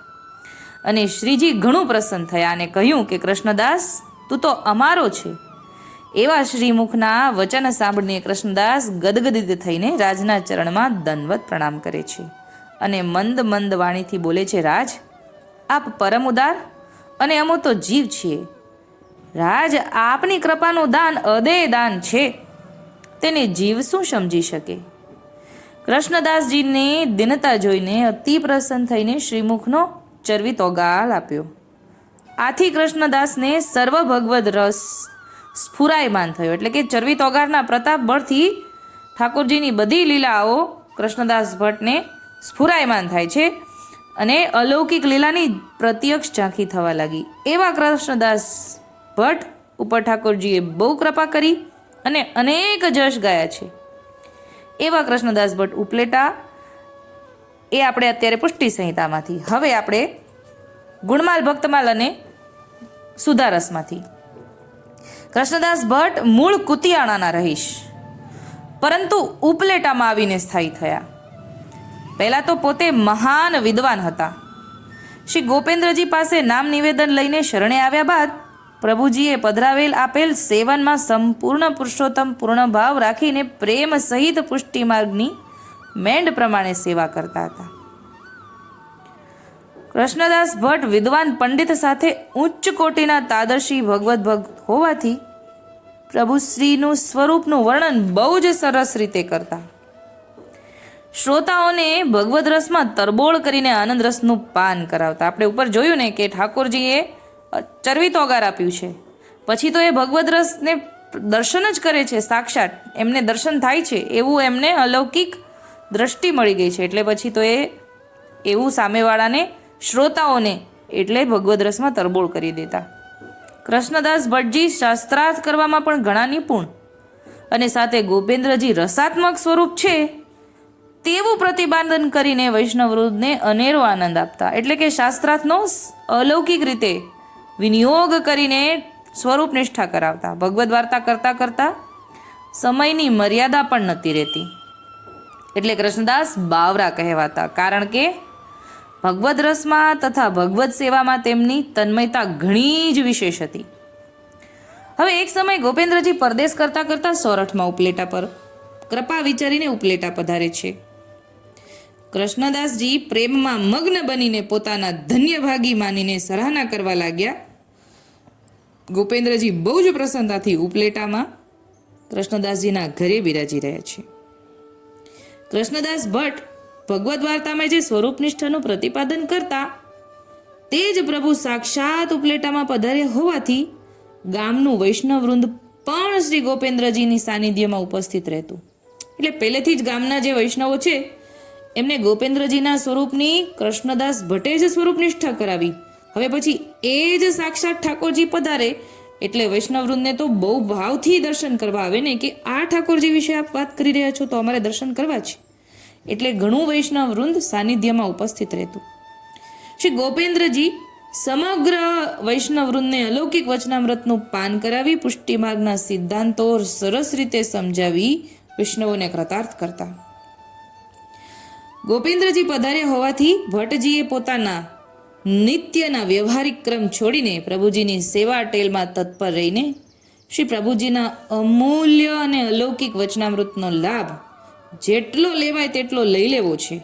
[SPEAKER 1] અને શ્રીજી ઘણું પ્રસન્ન થયા અને કહ્યું કે કૃષ્ણદાસ તું તો અમારો છે. એવા શ્રીમુખના વચન સાંભળીને કૃષ્ણદાસ ગદગદિત થઈને રાજના ચરણમાં દંડવત પ્રણામ કરે છે અને મંદ મંદ વાણીથી બોલે છે, રાજ આપ પરમ ઉદાર અને અમો તો જીવ છીએ. રાજ આપની કૃપાનું દાન અદેય દાન છે, તેને જીવ શું સમજી શકે. કૃષ્ણદાસજીને દિનતા જોઈને અતિ પ્રસન્ન થઈને શ્રીમુખનો ચરવી તોગાલ આપ્યો. આથી કૃષ્ણદાસને સર્વ ભગવદ રસ સ્ફુરાયમાન થયો. એટલે કે ચરવી તોગારના પ્રતાપ બળથી ઠાકોરજીની બધી લીલાઓ કૃષ્ણદાસ ભટ્ટને સ્ફુરાયમાન થાય છે અને અલૌકિક લીલાની પ્રત્યક્ષ ઝાંખી થવા લાગી. એવા કૃષ્ણદાસ ભટ્ટ ઉપર ઠાકોરજીએ બહુ કૃપા કરી અને અનેક જશ ગાયા છે. એવા કૃષ્ણદાસ ભટ્ટ ઉપલેટા એ આપણે અત્યારે પુષ્ટિ સંહિતામાંથી. હવે આપણે ગુણમાલ ભક્તમાલ અને સુધારસમાંથી. કૃષ્ણદાસ ભટ્ટ મૂળ કુતિયાણાના રહીશ, પરંતુ ઉપલેટામાં આવીને સ્થાયી થયા. પહેલાં તો પોતે મહાન વિદ્વાન હતા. શ્રી ગોપેન્દ્રજી પાસે નામ નિવેદન લઈને શરણે આવ્યા બાદ પ્રભુજીએ પધરાવેલ આપેલ સેવનમાં સંપૂર્ણ પુરુષોત્તમ પૂર્ણ ભાવ રાખીને પ્રેમ સહિત પુષ્ટિ માર્ગની મેંડ પ્રમાણે સેવા કરતા હતા. કૃષ્ણદાસ ભટ્ટ વિદ્વાન પંડિત સાથે ઉચ્ચ કોટીના તાદર્શી ભગવત ભક્ત હોવાથી પ્રભુશ્રીનું સ્વરૂપનું વર્ણન બહુ જ સરસ રીતે કરતા. શ્રોતાઓને ભગવદ રસમાં તરબોળ કરીને આનંદ રસનું પાન કરાવતા. આપણે ઉપર જોયું ને કે ઠાકોરજીએ ચરવી તોગાર આપ્યું છે, પછી તો એ ભગવદ રસને દર્શન જ કરે છે, સાક્ષાત એમને દર્શન થાય છે એવું એમને અલૌકિક દ્રષ્ટિ મળી ગઈ છે. એટલે પછી તો એ એવું સામેવાળાને શ્રોતાઓને એટલે ભગવદ રસમાં તરબોળ કરી દેતા. કૃષ્ણદાસ ભટ્ટજી શાસ્ત્રાર્થ કરવામાં પણ ઘણા નિપુણ અને સાથે ગોપેન્દ્રજી રસાત્મક સ્વરૂપ છે તેવું પ્રતિપાદન કરીને વૈષ્ણવવૃંદને અનેરો આનંદ આપતા. એટલે કે શાસ્ત્રાર્થનો અલૌકિક રીતે વિનિયોગ કરીને સ્વરૂપ નિષ્ઠા કરાવતા. ભગવદ વાર્તા કરતાં કરતાં સમયની મર્યાદા પણ નહોતી રહેતી. એટલે કૃષ્ણદાસ બાવરા કહેવાતા, કારણ કે ભગવદ રસમાં તથા ભગવદ સેવામાં તેમની તન્મયતા ઘણી જ વિશેષ હતી. હવે એક સમય ગોપેન્દ્રજી પરદેશ કરતાં કરતાં સોરઠમાં ઉપલેટા પર કૃપા વિચારીને ઉપલેટા પધારે છે. કૃષ્ણદાસજી પ્રેમમાં મગ્ન બનીને પોતાના ધન્ય ભાગી માનીને સરાહના કરવા લાગ્યા. ગોપેન્દ્રજી બહુ જ પ્રસન્નતાથી ઉપલેટામાં કૃષ્ણદાસજીના ઘરે બિરાજી રહ્યા છે. કૃષ્ણદાસ ભટ્ટ ભગવદ વાર્તામાં જે સ્વરૂપનિષ્ઠાનું પ્રતિપાદન કરતા તે જ પ્રભુ સાક્ષાત ઉપલેટામાં પધાર્યા હોવાથી ગામનું વૈષ્ણવવૃંદ પણ શ્રી ગોપેન્દ્રજીની સાનિધ્યમાં ઉપસ્થિત રહેતું. એટલે પહેલેથી જ ગામના જે વૈષ્ણવો છે એમને ગોપેન્દ્રજીના સ્વરૂપની કૃષ્ણદાસ ભટ્ટે જ સ્વરૂપ નિષ્ઠા કરાવી. હવે પછી એ જ સાક્ષાત ઠાકોરજી પધારે એટલે વૈષ્ણવવૃંદને તો બહુ ભાવથી દર્શન કરવા આવે ને કે આ ઠાકોરજી વિશે આપ વાત કરી રહ્યા છો તો અમારે દર્શન કરવા છે. એટલે ઘણું વૈષ્ણવવૃંદ સાનિધ્યમાં ઉપસ્થિત રહેતું. શ્રી ગોપેન્દ્રજી સમગ્ર વૈષ્ણવવૃંદને અલૌકિક વચનામૃતનું પાન કરાવી પુષ્ટિ માર્ગના સિદ્ધાંતો સરસ રીતે સમજાવી વૈષ્ણવોને કૃતાર્થ કરતા. ગોપેન્દ્રજી પધાર્યા હોવાથી ભટ્ટજીએ પોતાના નિત્યના વ્યવહારિક ક્રમ છોડીને પ્રભુજીની સેવા ટેલમાં તત્પર રહીને શ્રી પ્રભુજીના અમૂલ્ય અને અલૌકિક વચનામૃતનો લાભ જેટલો લેવાય તેટલો લઈ લેવો છે,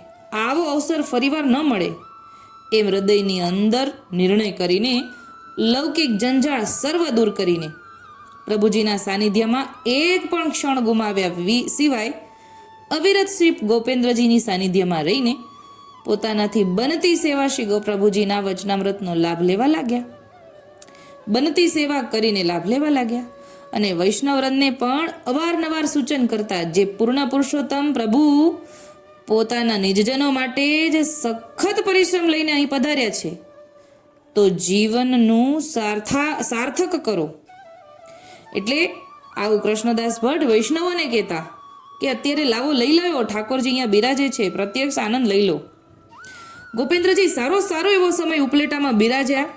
[SPEAKER 1] આવો અવસર ફરીવાર ન મળે એમ હૃદયની અંદર નિર્ણય કરીને લૌકિક જંજાળ સર્વ દૂર કરીને પ્રભુજીના સાનિધ્યમાં એક પણ ક્ષણ ગુમાવ્યા સિવાય અવિરત શ્રી ગોપેન્દ્રજીની સાનિધ્યમાં રહીને પોતાનાથી બનતી સેવા શ્રી પ્રભુજીના વચનામૃતનો લાભ લેવા લાગ્યા. બનતી સેવા કરીને લાભ લેવા લાગ્યા અને વૈષ્ણવરંદને પણ અવારનવાર સૂચન કરતા, જે પૂર્ણ પુરુષોત્તમ પ્રભુ પોતાના નિજજનો માટે જ સખત પરિશ્રમ લઈને અહીં પધાર્યા છે, તો જીવનનું સાર્થક કરો. એટલે આવું કૃષ્ણદાસ ભટ્ટ વૈષ્ણવોને કહેતા કે અત્યારે લાવો લઈ લો, ઠાકોરજી અહીંયા બિરાજે છે, પ્રત્યક્ષ આનંદ લઈ લો. ગોપેન્દ્રજી સારો એવો સમય ઉપલેટામાં બિરાજ્યા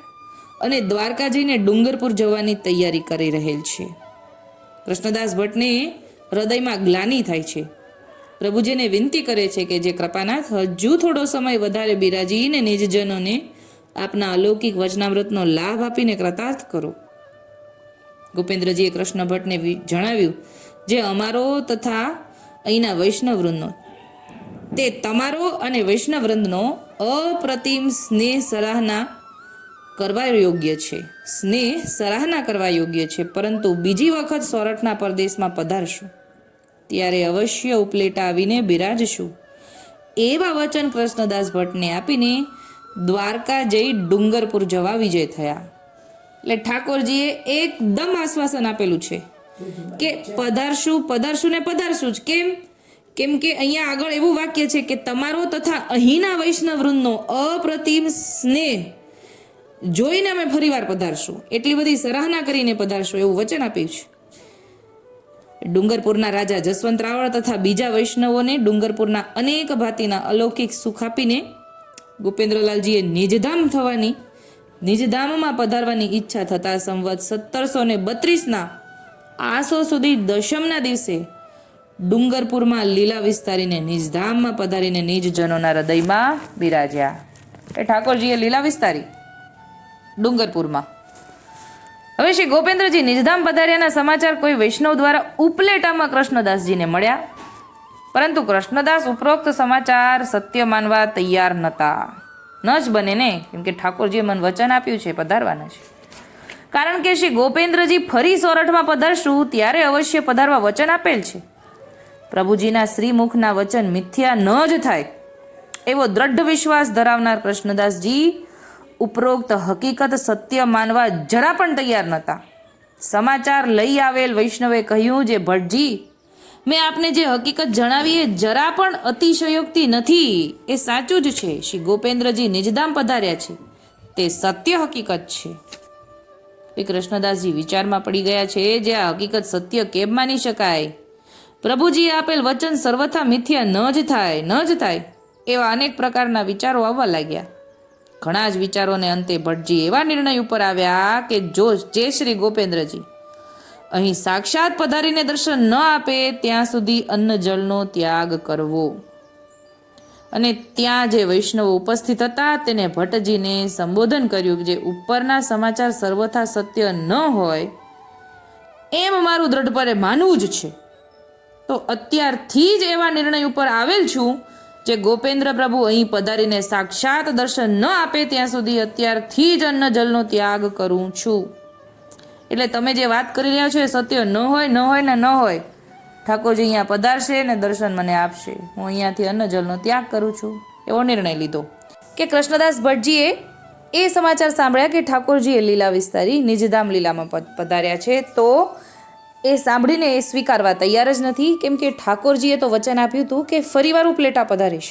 [SPEAKER 1] અને દ્વારકા જઈને ડુંગરપુર જવાની તૈયારી કરી રહેલ છે. કૃષ્ણદાસ ભટ્ટને હૃદયમાં ગ્લાનિ થાય છે. પ્રભુજીને વિનંતી કરે છે કે જે કૃપાનાથ હજુ થોડો સમય વધારે બિરાજીને નિજજનોને આપના અલૌકિક વચનામૃતનો લાભ આપીને કૃતાર્થ કરો. ગોપેન્દ્રજીએ કૃષ્ણ ભટ્ટને જણાવ્યું, જે અમારો તથા અહીંના વૈષ્ણવવૃંદનો તે તમારો અને વૈષ્ણવવૃંદનો અપ્રતિમ સ્નેહ સરાહના કરવા યોગ્ય છે, પરંતુ બીજી વખત સોરઠના પરદેશમાં પધારશું ત્યારે અવશ્ય ઉપલેટા આવીને બિરાજશું, એવા વચન કૃષ્ણદાસ ભટ્ટને આપીને દ્વારકા જઈ ડુંગરપુર જવા વિજય થયા. એટલે ઠાકોરજીએ એકદમ આશ્વાસન આપેલું છે કે પધારશું ને પધારશું જ. કેમ કે અહીંયા આગળ એવું વાક્ય છે કે તમારો તથા અહીંના વૈષ્ણવવૃંદનો અપ્રતિમ સ્નેહ જોઈને અમે ફરીવાર પધારશું, એટલી બધી સરાહના કરીને પધારશું એવું વચન આપ્યું છે. ડુંગરપુરના રાજા જસવંત રાવળ તથા બીજા વૈષ્ણવોને ડુંગરપુરના અનેક ભાતીના અલૌકિક સુખ આપીને ગોપેન્દ્રલાલજીએ નિજધામમાં પધારવાની ઈચ્છા થતા સંવત 1732ના આસો સુધી દશમના દિવસે ડુંગરપુરમાં લીલા વિસ્તારીને નિજધામમાં પધારીને નિજજનોના હૃદયમાં બિરાજ્યા. એ ઠાકોરજીએ લીલા વિસ્તારી ડુંગરપુરમાં. હવે શ્રી ગોપેન્દ્રજી નિજધામ પધાર્યાના સમાચાર કોઈ વૈષ્ણવ દ્વારા ઉપલેટામાં કૃષ્ણદાસજીને મળ્યા, પરંતુ કૃષ્ણદાસ ઉપરોક્ત સમાચાર સત્ય માનવા તૈયાર નહોતા. ન જ બને ને, કેમ કે ઠાકોરજીએ મને વચન આપ્યું છે પધારવાના છે. કારણ કે શ્રી ગોપેન્દ્રજી ફરી સોરઠમાં પધારશું ત્યારે અવશ્ય પધારવા વચન આપેલ છે. પ્રભુજીના શ્રીમુખના વચન મિથ્યા ન જ થાય એવો દ્રઢ વિશ્વાસ ધરાવનાર કૃષ્ણદાસજી ઉપરોક્ત હકીકત સત્ય માનવા જરા પણ તૈયાર નહોતા. સમાચાર લઈ આવેલ વૈષ્ણવે કહ્યું, જે ભટ્ટજી, મેં આપને જે હકીકત જણાવી એ જરા પણ અતિશયોક્તિ નથી, એ સાચું જ છે. શ્રી ગોપેન્દ્રજી નિજધામ પધાર્યા છે, તે સત્ય હકીકત છે. કૃષ્ણદાસજી વિચારમાં પડી ગયા છે, જે આ હકીકત સત્ય કેમ માની શકાય? પ્રભુજીએ આપેલ વચન સર્વથા મિથ્યા ન જ થાય એવા અનેક પ્રકારના વિચારો આવવા લાગ્યા. ઘણા જ વિચારોને અંતે ભટ્ટજી એવા નિર્ણય ઉપર આવ્યા કે જે શ્રી ગોપેન્દ્રજી અહીં સાક્ષાત પધારીને દર્શન ન આપે ત્યાં સુધી અન્ન જળનો ત્યાગ કરવો. અને ત્યાં જે વૈષ્ણવો ઉપસ્થિત હતા તેને ભટ્ટજીને સંબોધન કર્યું કે જે ઉપરના સમાચાર સર્વથા સત્ય ન હોય એમ મારું દ્રઢપણે માનવું જ છે, તો અત્યારથી જ એવા નિર્ણય ઉપર આવેલ છું, જે ગોપેન્દ્ર પ્રભુ અહીં પધારીને સાક્ષાત દર્શન ન આપે ત્યાં સુધી અત્યારથી જ અન્ન જલનો ત્યાગ કરું છું. એટલે તમે જે વાત કરી રહ્યા છો એ સત્ય ન હોય, ઠાકોરજી અહીંયા પધારશે ને દર્શન મને આપશે, હું અહીંયાથી અન્ન જલનો ત્યાગ કરું છું, એવો નિર્ણય લીધો. કે કૃષ્ણદાસ ભટ્ટજીએ એ સમાચાર સાંભળ્યા કે ઠાકોરજીએ લીલા વિસ્તારી નિજધામ લીલામાં પધાર્યા છે, તો એ સાંભળીને એ સ્વીકારવા તૈયાર જ નથી. કેમ કે ઠાકોરજીએ તો વચન આપ્યું હતું કે ફરીવાર ઉપલેટા પધારીશ,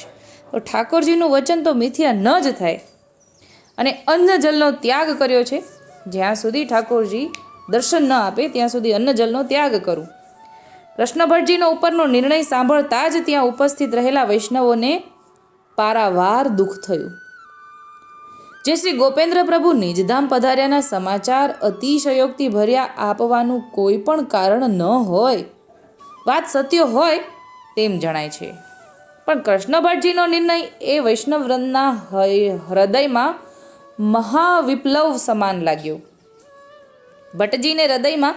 [SPEAKER 1] તો ઠાકોરજીનું વચન તો મિથ્યા ન જ થાય. અને અન્ન જલનો ત્યાગ કર્યો છે, જ્યાં સુધી ઠાકોરજી દર્શન ન આપે ત્યાં સુધી અન્ન જલનો ત્યાગ કરું. કૃષ્ણ ભટ્ટજીનો ઉપરનો નિર્ણય સાંભળતા જ ત્યાં ઉપસ્થિત રહેલા વૈષ્ણવોને પારાવાર દુઃખ થયું. જે શ્રી ગોપેન્દ્ર પ્રભુ નિજધામ પધાર્યાના સમાચાર અતિશયોક્તિ ભર્યા આપવાનું કોઈ પણ કારણ ન હોય, વાત સત્ય હોય તેમ જણાય છે. પણ કૃષ્ણ ભટ્ટજીનો નિર્ણય એ વૈષ્ણવ વૃંદના હૃદયમાં મહાવિપ્લવ સમાન લાગ્યો. ભટ્ટજીને હૃદયમાં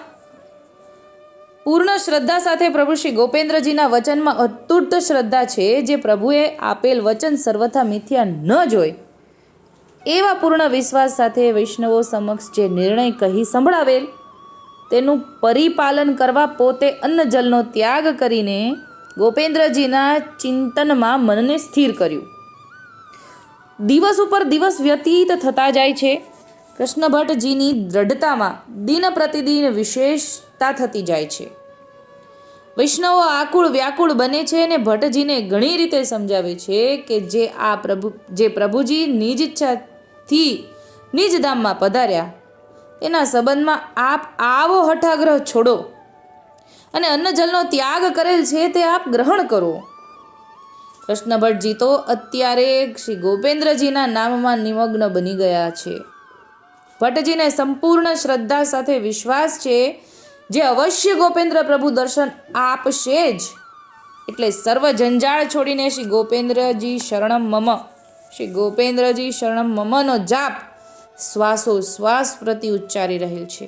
[SPEAKER 1] પૂર્ણ શ્રદ્ધા સાથે પ્રભુ શ્રી ગોપેન્દ્રજીના વચનમાં અતૂટ શ્રદ્ધા છે. જે પ્રભુએ આપેલ વચન સર્વથા મિથ્યા ન જોય એવા પૂર્ણ વિશ્વાસ સાથે વૈષ્ણવો સમક્ષ જે નિર્ણય કહી સંભળાવેલ તેનું પરિપાલન કરવા પોતે અન્નજલનો ત્યાગ કરીને ગોપેન્દ્રજીના ચિંતનમાં મનને સ્થિર કર્યું. દિવસ ઉપર દિવસ વ્યતીત થતા જાય છે. કૃષ્ણ ભટ્ટજીની દ્રઢતામાં દિન પ્રતિદિન વિશેષતા થતી જાય છે. વૈષ્ણવો આકુળ વ્યાકુળ બને છે અને ભટ્ટજીને ઘણી રીતે સમજાવે છે કે જે પ્રભુજી નિજ ઈચ્છાથી નિજ ધામમાં પધાર્યા તેના સંબંધમાં આપ આવો હઠાગ્રહ છોડો અને અન્નજલનો ત્યાગ કરેલ છે તે આપ ગ્રહણ કરો. કૃષ્ણ ભટ્ટજી તો અત્યારે શ્રી ગોપેન્દ્રજીના નામમાં નિમગ્ન બની ગયા છે. ભટ્ટજીને સંપૂર્ણ શ્રદ્ધા સાથે વિશ્વાસ છે જે અવશ્ય ગોપેન્દ્ર પ્રભુ દર્શન આપશે જ. એટલે સર્વ જંજાળ છોડીને શ્રી ગોપેન્દ્રજી શરણમ મમ, શ્રી ગોપેન્દ્રજી શરણમ મમનો જાપ શ્વાસોશ્વાસ પ્રતિ ઉચ્ચારી રહેલ છે.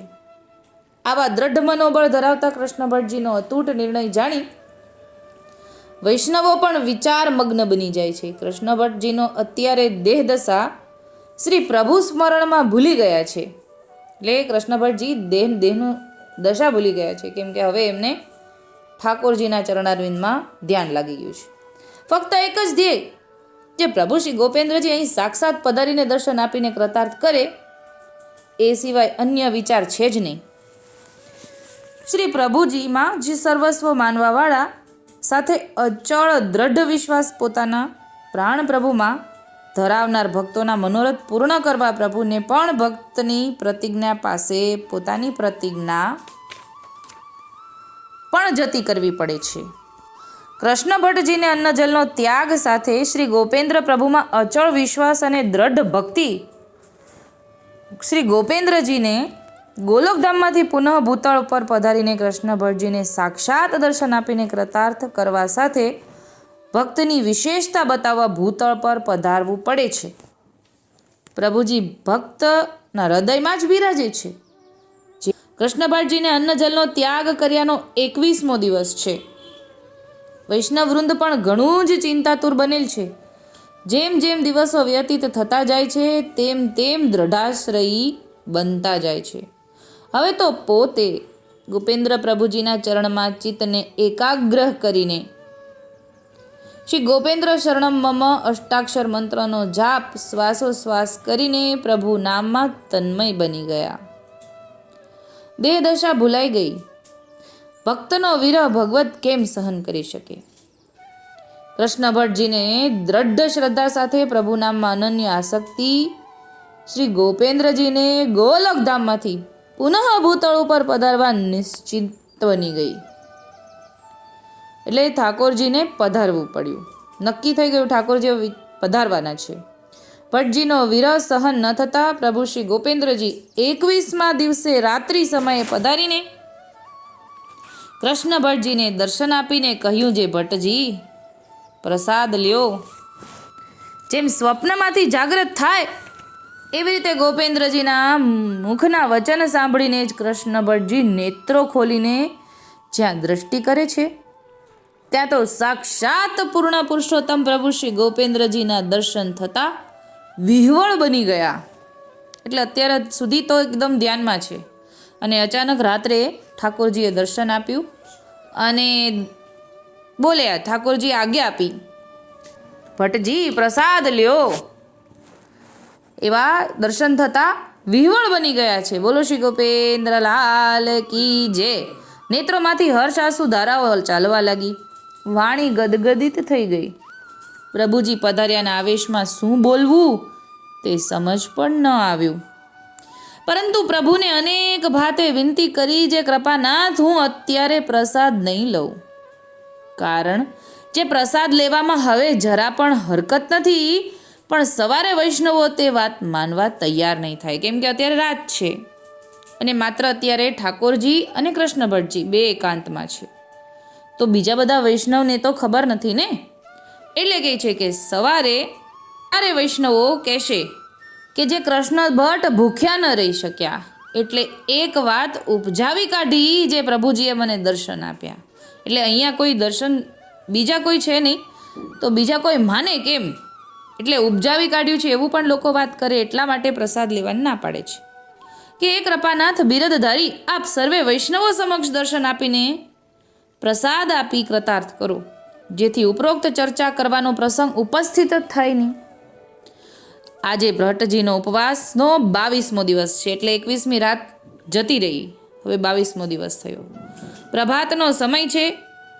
[SPEAKER 1] આવા દ્રઢ મનોબળ ધરાવતા કૃષ્ણ ભટ્ટજીનો અતૂટ નિર્ણય જાણી વૈષ્ણવો પણ વિચાર મગ્ન બની જાય છે. કૃષ્ણ ભટ્ટજીનો અત્યારે દેહ દશા શ્રી પ્રભુ સ્મરણમાં ભૂલી ગયા છે. એટલે કૃષ્ણ ભટ્ટજી દેહનું દશા ભૂલી ગયા છે, કેમ કે હવે એમને ઠાકોરજીના ચરણારવિંદમાં ધ્યાન લાગી ગયું છે. ફક્ત એક જ ધ્યેય, જે પ્રભુ શ્રી ગોપેન્દ્રજી અહીં સાક્ષાત પધારીને દર્શન આપીને કૃતાર્થ કરે એ સિવાય અન્ય વિચાર છે જ નહીં. શ્રી પ્રભુજીમાં જે સર્વસ્વ માનવાવાળા સાથે અચળ દ્રઢ વિશ્વાસ પોતાના પ્રાણ પ્રભુમાં ધરાવનાર ભક્તોના મનોરથ પૂર્ણ કરવા પ્રભુને પણ ભક્તની પ્રતિજ્ઞા પાસે પોતાની પ્રતિજ્ઞા પણ જતી કરવી પડે છે. કૃષ્ણ ભટ્ટજીને અન્નજલનો ત્યાગ સાથે શ્રી ગોપેન્દ્ર પ્રભુમાં અચળ વિશ્વાસ અને દ્રઢ ભક્તિ શ્રી ગોપેન્દ્રજીને ગોલોકધામમાંથી પુનઃ ભૂતળ પર પધારીને કૃષ્ણ ભટ્ટજીને સાક્ષાત દર્શન આપીને કૃતાર્થ કરવા સાથે ભક્તની વિશેષતા બતાવવા ભૂતળ પર પધારવું પડે છે. પ્રભુજી ભક્તના હૃદયમાં જ બિરાજે છે. કૃષ્ણ ભટ્ટજીને અન્નજલનો ત્યાગ કર્યાનો 21મો દિવસ છે. વૈષ્ણવ વૃંદ પણ ઘણું જ ચિંતાતુર બનેલ છે. જેમ જેમ દિવસો વ્યતીત થતા જાય છે તેમ તેમ દ્રઢાશ્રયી બનતા જાય છે. હવે તો પોતે ગોપેન્દ્ર પ્રભુજીના ચરણમાં ચિત્તને એકાગ્ર કરીને શ્રી ગોપેન્દ્ર શરણમ મમ અષ્ટાક્ષર મંત્રનો જાપ શ્વાસોશ્વાસ કરીને પ્રભુ નામમાં તન્મય બની ગયા. દેહ દશા ભૂલાઈ ગઈ. ભક્તનો વિરહ ભગવત કેમ સહન કરી શકે? કૃષ્ણ ભટ્ટજીને દ્રઢ શ્રદ્ધા સાથે પ્રભુ નામમાં અનન્ય આસક્તિ શ્રી ગોપેન્દ્રજીને ગોલોકધામમાંથી પુનઃ ભૂતળ ઉપર પધારવા નિશ્ચિત બની ગઈ. એટલે ઠાકોરજીને પધારવું પડ્યું. નક્કી થઈ ગયું ઠાકોરજી પધારવાના છે. ભટ્ટજીનો વિરહ સહન ન થતાં પ્રભુ શ્રી ગોપેન્દ્રજી 21મા દિવસે રાત્રિ સમયે પધારીને કૃષ્ણ ભટ્ટજીને દર્શન આપીને કહ્યું, જે ભટ્ટજી પ્રસાદ લ્યો. જેમ સ્વપ્નમાંથી જાગૃત થાય એવી રીતે ગોપેન્દ્રજીના મુખના વચન સાંભળીને જ કૃષ્ણ ભટ્ટજી નેત્રો ખોલીને જ્યાં દ્રષ્ટિ કરે છે ત્યાં તો સાક્ષાત પૂર્ણ પુરુષોત્તમ પ્રભુ શ્રી ગોપેન્દ્રજીના દર્શન થતાં વિહવળ બની ગયા. એટલે અત્યારે સુધી તો એકદમ ધ્યાનમાં છે અને અચાનક રાત્રે ઠાકોરજીએ દર્શન આપ્યું અને બોલ્યા, ઠાકોરજી આજ્ઞા આપી, ભટ્ટજી પ્રસાદ લ્યો. એવા દર્શન થતાં વિહવળ બની ગયા છે. બોલો શ્રી ગોપેન્દ્રલાલ કી જય. નેત્રોમાંથી હર્ષ આંસુ ધારાઓ ચાલવા લાગી. વાણી ગદગદિત થઈ ગઈ. પ્રભુજી પધાર્યાના આવેશમાં શું બોલવું તે સમજ પણ ન આવ્યું. પરંતુ પ્રભુને અનેક ભાતે વિનંતી કરી, જે કૃપાનાથ હું અત્યારે પ્રસાદ નહીં લઉં, કારણ જે પ્રસાદ લેવામાં હવે જરા પણ હરકત નથી. પણ સવારે વૈષ્ણવો તે વાત માનવા તૈયાર નહીં થાય, કેમ કે અત્યારે રાત છે અને માત્ર અત્યારે ઠાકોરજી અને કૃષ્ણ ભટ્ટજી બે એકાંતમાં છે. તો બીજા બધા વૈષ્ણવને તો ખબર નથી ને. એટલે કહે છે કે સવારે વૈષ્ણવો કહેશે કે જે કૃષ્ણ ભટ્ટ ભૂખ્યા ન રહી શક્યા, એટલે એક વાત ઉપજાવી કાઢી જે પ્રભુજીએ મને દર્શન આપ્યા. એટલે અહીંયા કોઈ દર્શન બીજા કોઈ છે નહીં, તો બીજા કોઈ માને કેમ? એટલે ઉપજાવી કાઢ્યું છે એવું પણ લોકો વાત કરે, એટલા માટે પ્રસાદ લેવાની ના પાડે છે કે હે કૃપાનાથ બિરદધારી, આપ સર્વે વૈષ્ણવો સમક્ષ દર્શન આપીને પ્રસાદ આપી કૃતાર્થ કરો, જેથી ઉપરોક્ત ચર્ચા કરવાનો પ્રસંગ ઉપસ્થિત જ થાય નહીં. આજે ભટ્ટજીનો ઉપવાસનો 22મો દિવસ છે, એટલે 21મી રાત જતી રહી, હવે 22મો દિવસ થયો. પ્રભાતનો સમય છે.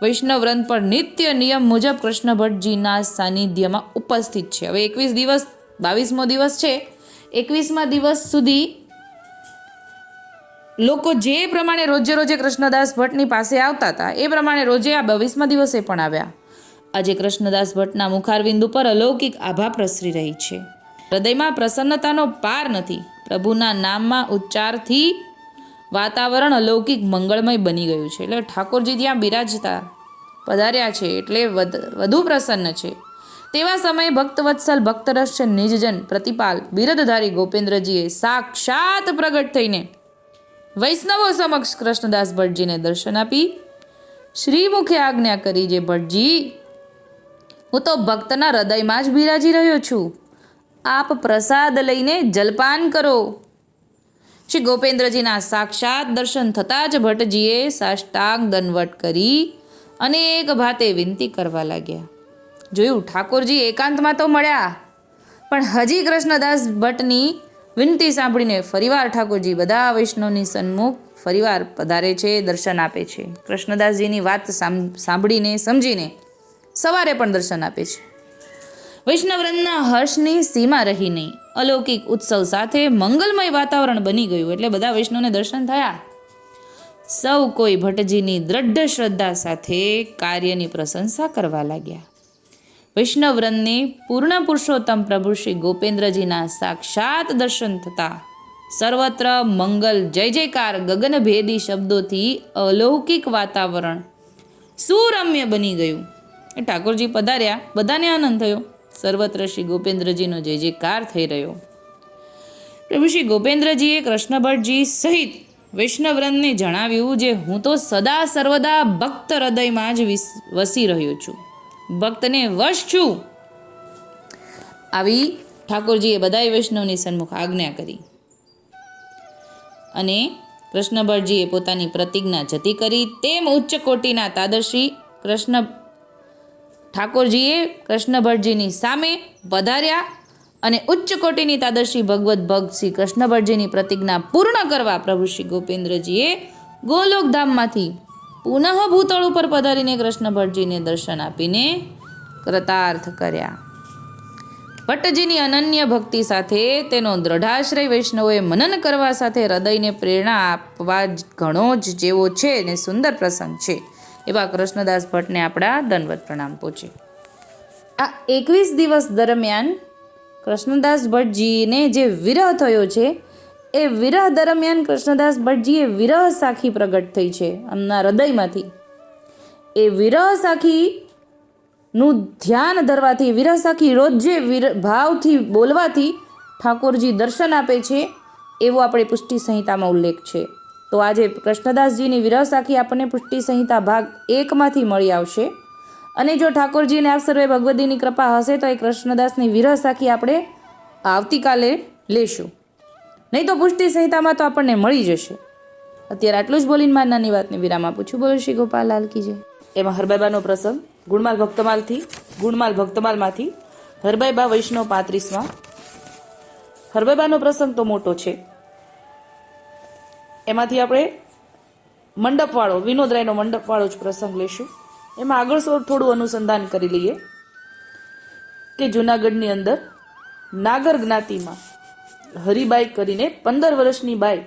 [SPEAKER 1] વૈષ્ણવ વ્રત પર નિત્ય નિયમ મુજબ કૃષ્ણ ભટ્ટજીના સાનિધ્યમાં ઉપસ્થિત છે. હવે 21 દિવસ, 22મો દિવસ છે, 21મા દિવસ સુધી લોકો જે પ્રમાણે રોજે રોજે કૃષ્ણદાસ ભટ્ટની પાસે આવતા હતા એ પ્રમાણે રોજે આ 22મા દિવસે પણ આવ્યા. આજે કૃષ્ણદાસ ભટ્ટના મુખારવિંદ ઉપર અલૌકિક આભા પ્રસરી રહી છે. હૃદયમાં પ્રસન્નતાનો પાર નથી. પ્રભુના નામમાં ઉચ્ચારથી વાતાવરણ અલૌકિક મંગળમય બની ગયું છે. એટલે ઠાકોરજી ત્યાં બિરાજતા પધાર્યા છે એટલે વધુ પ્રસન્ન છે. તેવા સમયે ભક્તવત્સલ ભક્તરસ નિજજન પ્રતિપાલ બિરદધારી ગોપેન્દ્રજીએ સાક્ષાત પ્રગટ થઈને વૈષ્ણવો સમક્ષ કૃષ્ણદાસ ભટ્ટજીને દર્શન આપી શ્રીમુખે આજ્ઞા કરી, જે ભટ્ટજી, હું તો ભક્તના હૃદયમાં જ બિરાજી રહ્યો છું, આપ પ્રસાદ લઈને જલપાન કરો. શ્રી ગોપેન્દ્રજીના સાક્ષાત દર્શન થતાં જ ભટ્ટજીએ સાષ્ટાંગ દંડવત કરી અનેક ભાતે વિનંતી કરવા લાગ્યા. જોયું, ઠાકોરજી એકાંતમાં તો મળ્યા, પણ હજી કૃષ્ણદાસ ભટ્ટની વિનંતી સાંભળીને ફરીવાર ઠાકોરજી બધા વૈષ્ણવની સન્મુખ ફરીવાર પધારે છે, દર્શન આપે છે. કૃષ્ણદાસજીની વાત સાંભળીને સમજીને સવારે પણ દર્શન આપે છે. વૈષ્ણવવૃંદના હર્ષની સીમા રહી નહીં. અલૌકિક ઉત્સવ સાથે મંગલમય વાતાવરણ બની ગયું, એટલે બધા વૈષ્ણવને દર્શન થયા. સૌ કોઈ ભટ્ટજીની દ્રઢ શ્રદ્ધા સાથે કાર્યની પ્રશંસા કરવા લાગ્યા. વૈષ્ણવવૃંદને પૂર્ણ પુરુષોત્તમ પ્રભુ શ્રી ગોપેન્દ્રજીના સાક્ષાત દર્શન થતા સર્વત્ર મંગલ જય જયકાર ગગનભેદી શબ્દોથી અલૌકિક વાતાવરણ સુરમ્ય બની ગયું. ઠાકોરજી પધાર્યા, બધાને આનંદ થયો. સર્વત્ર શ્રી ગોપેન્દ્રજીનો જય જયકાર થઈ રહ્યો. પ્રભુ શ્રી ગોપેન્દ્રજીએ કૃષ્ણ ભટ્ટજી સહિત વૈષ્ણવવૃંદને જણાવ્યું, જે હું તો સદા સર્વદા ભક્ત હૃદયમાં જ વસી રહ્યો છું, ભક્તને વશ છું. આવી ઠાકોરજીએ બધાય વૈષ્ણવની સન્મુખ આજ્ઞા કરી અને કૃષ્ણ ભટ્ટજીએ પોતાની પ્રતિજ્ઞા જતી કરી. તેમ ઉચ્ચ કોટીના તાદર્શી ઠાકોરજીએ કૃષ્ણ ભટ્ટજીની સામે પધાર્યા અને ઉચ્ચ કોટીની તાદર્શી ભગવત ભક્ત શ્રી કૃષ્ણ ભટ્ટજીની પ્રતિજ્ઞા પૂર્ણ કરવા પ્રભુ શ્રી ગોપેન્દ્રજીએ ગોલોકધામમાંથી પુનઃ ભૂતળ ઉપર પધારીને કૃષ્ણ ભટ્ટજીને દર્શન આપીને કૃતાર્થ કર્યા. ભટ્ટજીની અનન્ય ભક્તિ સાથે તેનો દ્રઢાશ્રય વૈષ્ણવોએ મનન કરવા સાથે હૃદયને પ્રેરણા આપવા ઘણો જ જેવો છે ને સુંદર પ્રસંગ છે એવા કૃષ્ણદાસ ભટ્ટને આપણા દંડવત પ્રણામ પહોંચે. આ 21 દિવસ દરમિયાન કૃષ્ણદાસ ભટ્ટજીને જે વિરહ થયો છે એ વિરહ દરમિયાન કૃષ્ણદાસ ભટ્ટજીએ વિરહ સાખી પ્રગટ થઈ છે એમના હૃદયમાંથી. એ વિરહ સાખીનું ધ્યાન ધરવાથી, વિરહ સાખી રોજ જે ભાવથી બોલવાથી ઠાકોરજી દર્શન આપે છે એવો આપણે પુષ્ટિ સંહિતામાં ઉલ્લેખ છે. તો આજે કૃષ્ણદાસજીની વિરહ સાખી આપણને પુષ્ટિ સંહિતા ભાગ 1માંથી મળી આવશે. અને જો ઠાકોરજીને આપ સર્વે ભગવદીની કૃપા હશે તો એ કૃષ્ણદાસની વિરહ સાખી આપણે આવતીકાલે લેશું, નહીં તો પુષ્ટિ સંહિતામાં તો આપણને મળી જશે. અત્યારે આટલું જ બોલીને મારી નાની વાતને વિરામ આપું છું. બોલો શ્રી ગોપાલ લાલ કી જય. એમાં હરબાઈબાનો પ્રસંગ ગુણમાલ ભક્તમાલમાંથી હરબાઈબા વૈષ્ણવ 35માં. હરબાઈબાનો પ્રસંગ તો મોટો છે, એમાંથી આપણે મંડપવાળો, વિનોદરાયનો મંડપવાળો જ પ્રસંગ લેશું. એમાં આગળ થોડું અનુસંધાન કરી લઈએ કે જૂનાગઢની અંદર નાગર જ્ઞાતિમાં હરિબાઈ કરીને 15 વર્ષની બાઈ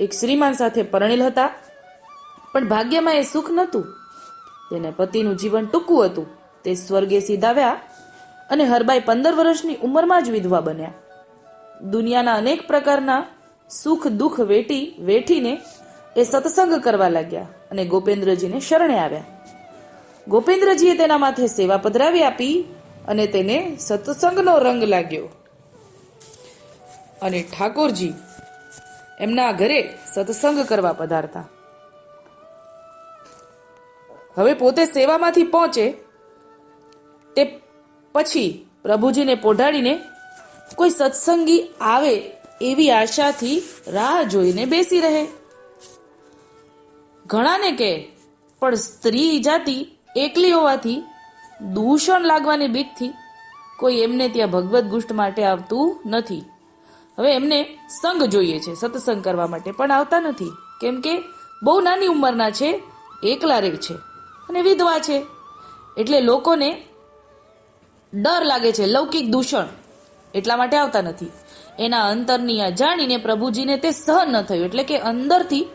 [SPEAKER 1] એક શ્રીમાન સાથે પરણેલ હતા, પણ ભાગ્યમાં એ સુખ નહોતું. તેને પતિનું જીવન ટૂંકું હતું. તે સ્વર્ગે સીધાવ્યા અને હરબાઈ 15 વર્ષની ઉંમરમાં જ વિધવા બન્યા. દુનિયાના અનેક પ્રકારના સુખ દુઃખ વેઠીને એ સત્સંગ કરવા લાગ્યા અને ગોપેન્દ્રજીને શરણે આવ્યા. ગોપેન્દ્રજીએ તેના માથે સેવા પધરાવી આપી અને તેને સત્સંગનો રંગ લાગ્યો અને ઠાકોરજી એમના ઘરે સત્સંગ કરવા પધારતા. હવે પોતે સેવામાંથી પહોંચે તે પછી પ્રભુજીને પોઢાડીને કોઈ સત્સંગી આવે એવી આશાથી રાહ જોઈને બેસી રહે. ઘણાને કે પણ સ્ત્રી જાતિ એકલી હોવાથી દૂષણ લાગવાની બીકથી કોઈ એમને ત્યાં ભગવત ગુષ્ટ માટે આવતું નથી. હવે એમને સંગ જોઈએ છે સત્સંગ કરવા માટે, પણ આવતા નથી. કેમ કે બહુ નાની ઉંમરના છે, એકલા રહે છે અને વિધવા છે, એટલે લોકોને ડર લાગે છે, લૌકિક દૂષણ, એટલા માટે આવતા નથી. એના અંતરની આ જાણીને પ્રભુજીને તે સહન ન થયું, એટલે કે અંદરથી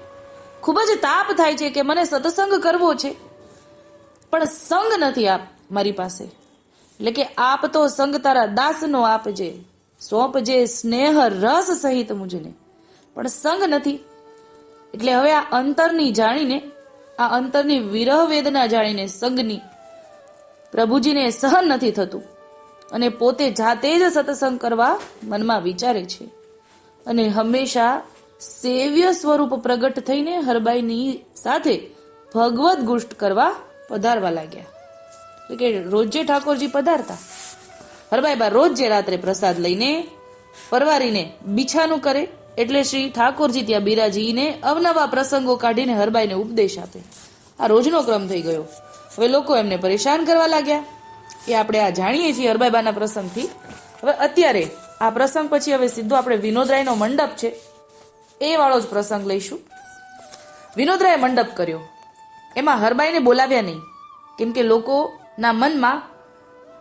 [SPEAKER 1] ખૂબ જ તાપ થાય છે કે મને સત્સંગ કરવો છે પણ સંગ નથી આપ મારી પાસે. એટલે કે આપ તો સંગ તારા દાસનો આપજે, સોંપજે સ્નેહ રસ સહિત મુજને, પણ સંગ નથી. એટલે હવે આ અંતરની જાણીને, આ અંતરની વિરહ વેદના જાણીને સંગની પ્રભુજીને સહન નથી થતું અને પોતે જાતે જ સત્સંગ કરવા મનમાં વિચારે છે અને હંમેશા સેવ્ય સ્વરૂપ પ્રગટ થઈને હરબાઈની સાથે ભગવત ગુષ્ટ કરવા પધારવા લાગ્યા. એટલે કે રોજે ઠાકોરજી પધારતા. હરબાઈબા રોજ જે રાત્રે પ્રસાદ લઈને પરવારીને બિછાનું કરે એટલે શ્રી ઠાકોરજી ત્યાં બિરાજીને અવનવા પ્રસંગો કાઢીને હરબાઈને ઉપદેશ આપે. આ રોજનો ક્રમ થઈ ગયો. હવે લોકો એમને પરેશાન કરવા લાગ્યા. એ આપણે આ જાણીએ છીએ હરબાઈબાના પ્રસંગથી. હવે અત્યારે આ પ્રસંગ પછી હવે સીધો આપણે વિનોદરાયનો મંડપ છે એ વાળો જ પ્રસંગ લઈશું. વિનોદરાયે મંડપ કર્યો, એમાં હરબાઈને બોલાવ્યા નહીં, કેમ કે લોકોના મનમાં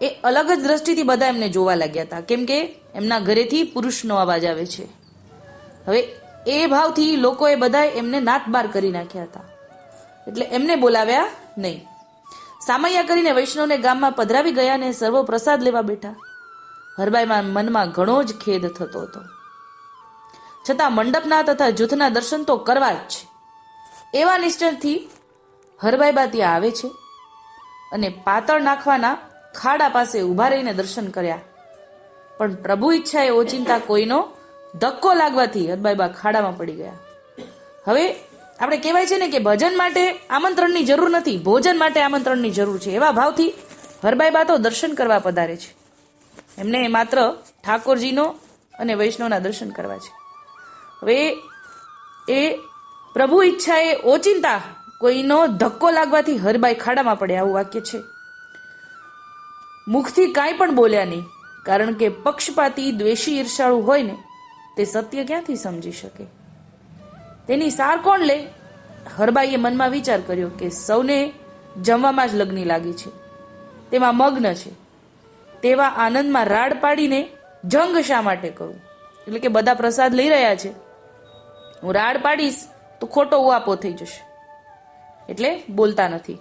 [SPEAKER 1] એ અલગ જ દ્રષ્ટિથી બધા એમને જોવા લાગ્યા હતા, કેમ કે એમના ઘરેથી પુરુષનો અવાજ આવે છે. હવે એ ભાવથી લોકોએ બધા એમને નાતબાર કરી નાખ્યા હતા, એટલે એમને બોલાવ્યા નહીં. સામૈયા કરીને વૈષ્ણવને ગામમાં પધરાવી ગયા અને સર્વો પ્રસાદ લેવા બેઠા. હરબાઈમાં મનમાં ઘણો જ ખેદ થતો હતો, છતાં મંડપના તથા જૂથના દર્શન તો કરવા જ છે એવા નિશ્ચયથી હરબાઈબા ત્યાં આવે છે અને પાતળ નાખવાના ખાડા પાસે ઊભા રહીને દર્શન કર્યા. પણ પ્રભુ ઈચ્છાએ ઓચિંતા કોઈનો ધક્કો લાગવાથી હરબાઈબા ખાડામાં પડી ગયા. હવે આપણે કહેવાય છે ને કે ભજન માટે આમંત્રણની જરૂર નથી, ભોજન માટે આમંત્રણની જરૂર છે. એવા ભાવથી હરબાઈબા તો દર્શન કરવા પધારે છે. એમને માત્ર ઠાકોરજીનો અને વૈષ્ણવના દર્શન કરવા છે. હવે એ પ્રભુ ઈચ્છાએ ઓચિંતા કોઈનો ધક્કો લાગવાથી હરબાઈ ખાડામાં પડે, આવું વાક્ય છે. મુખથી કાંઈ પણ બોલ્યા નહીં, કારણ કે પક્ષપાતી દ્વેષી ઈર્ષાળુ હોય ને તે સત્ય ક્યાંથી સમજી શકે? તેની સાર કોણ લે? હરબાઈએ મનમાં વિચાર કર્યો કે સૌને જમવામાં જ લગ્ની લાગી છે, તેમાં મગ્ન છે, તેવા આનંદમાં રાડ પાડીને જંગ શા માટે કરું? એટલે કે બધા પ્રસાદ લઈ રહ્યા છે, હું રાડ પાડીશ તો ખોટો ઉઆપો થઈ જશે, એટલે બોલતા નથી.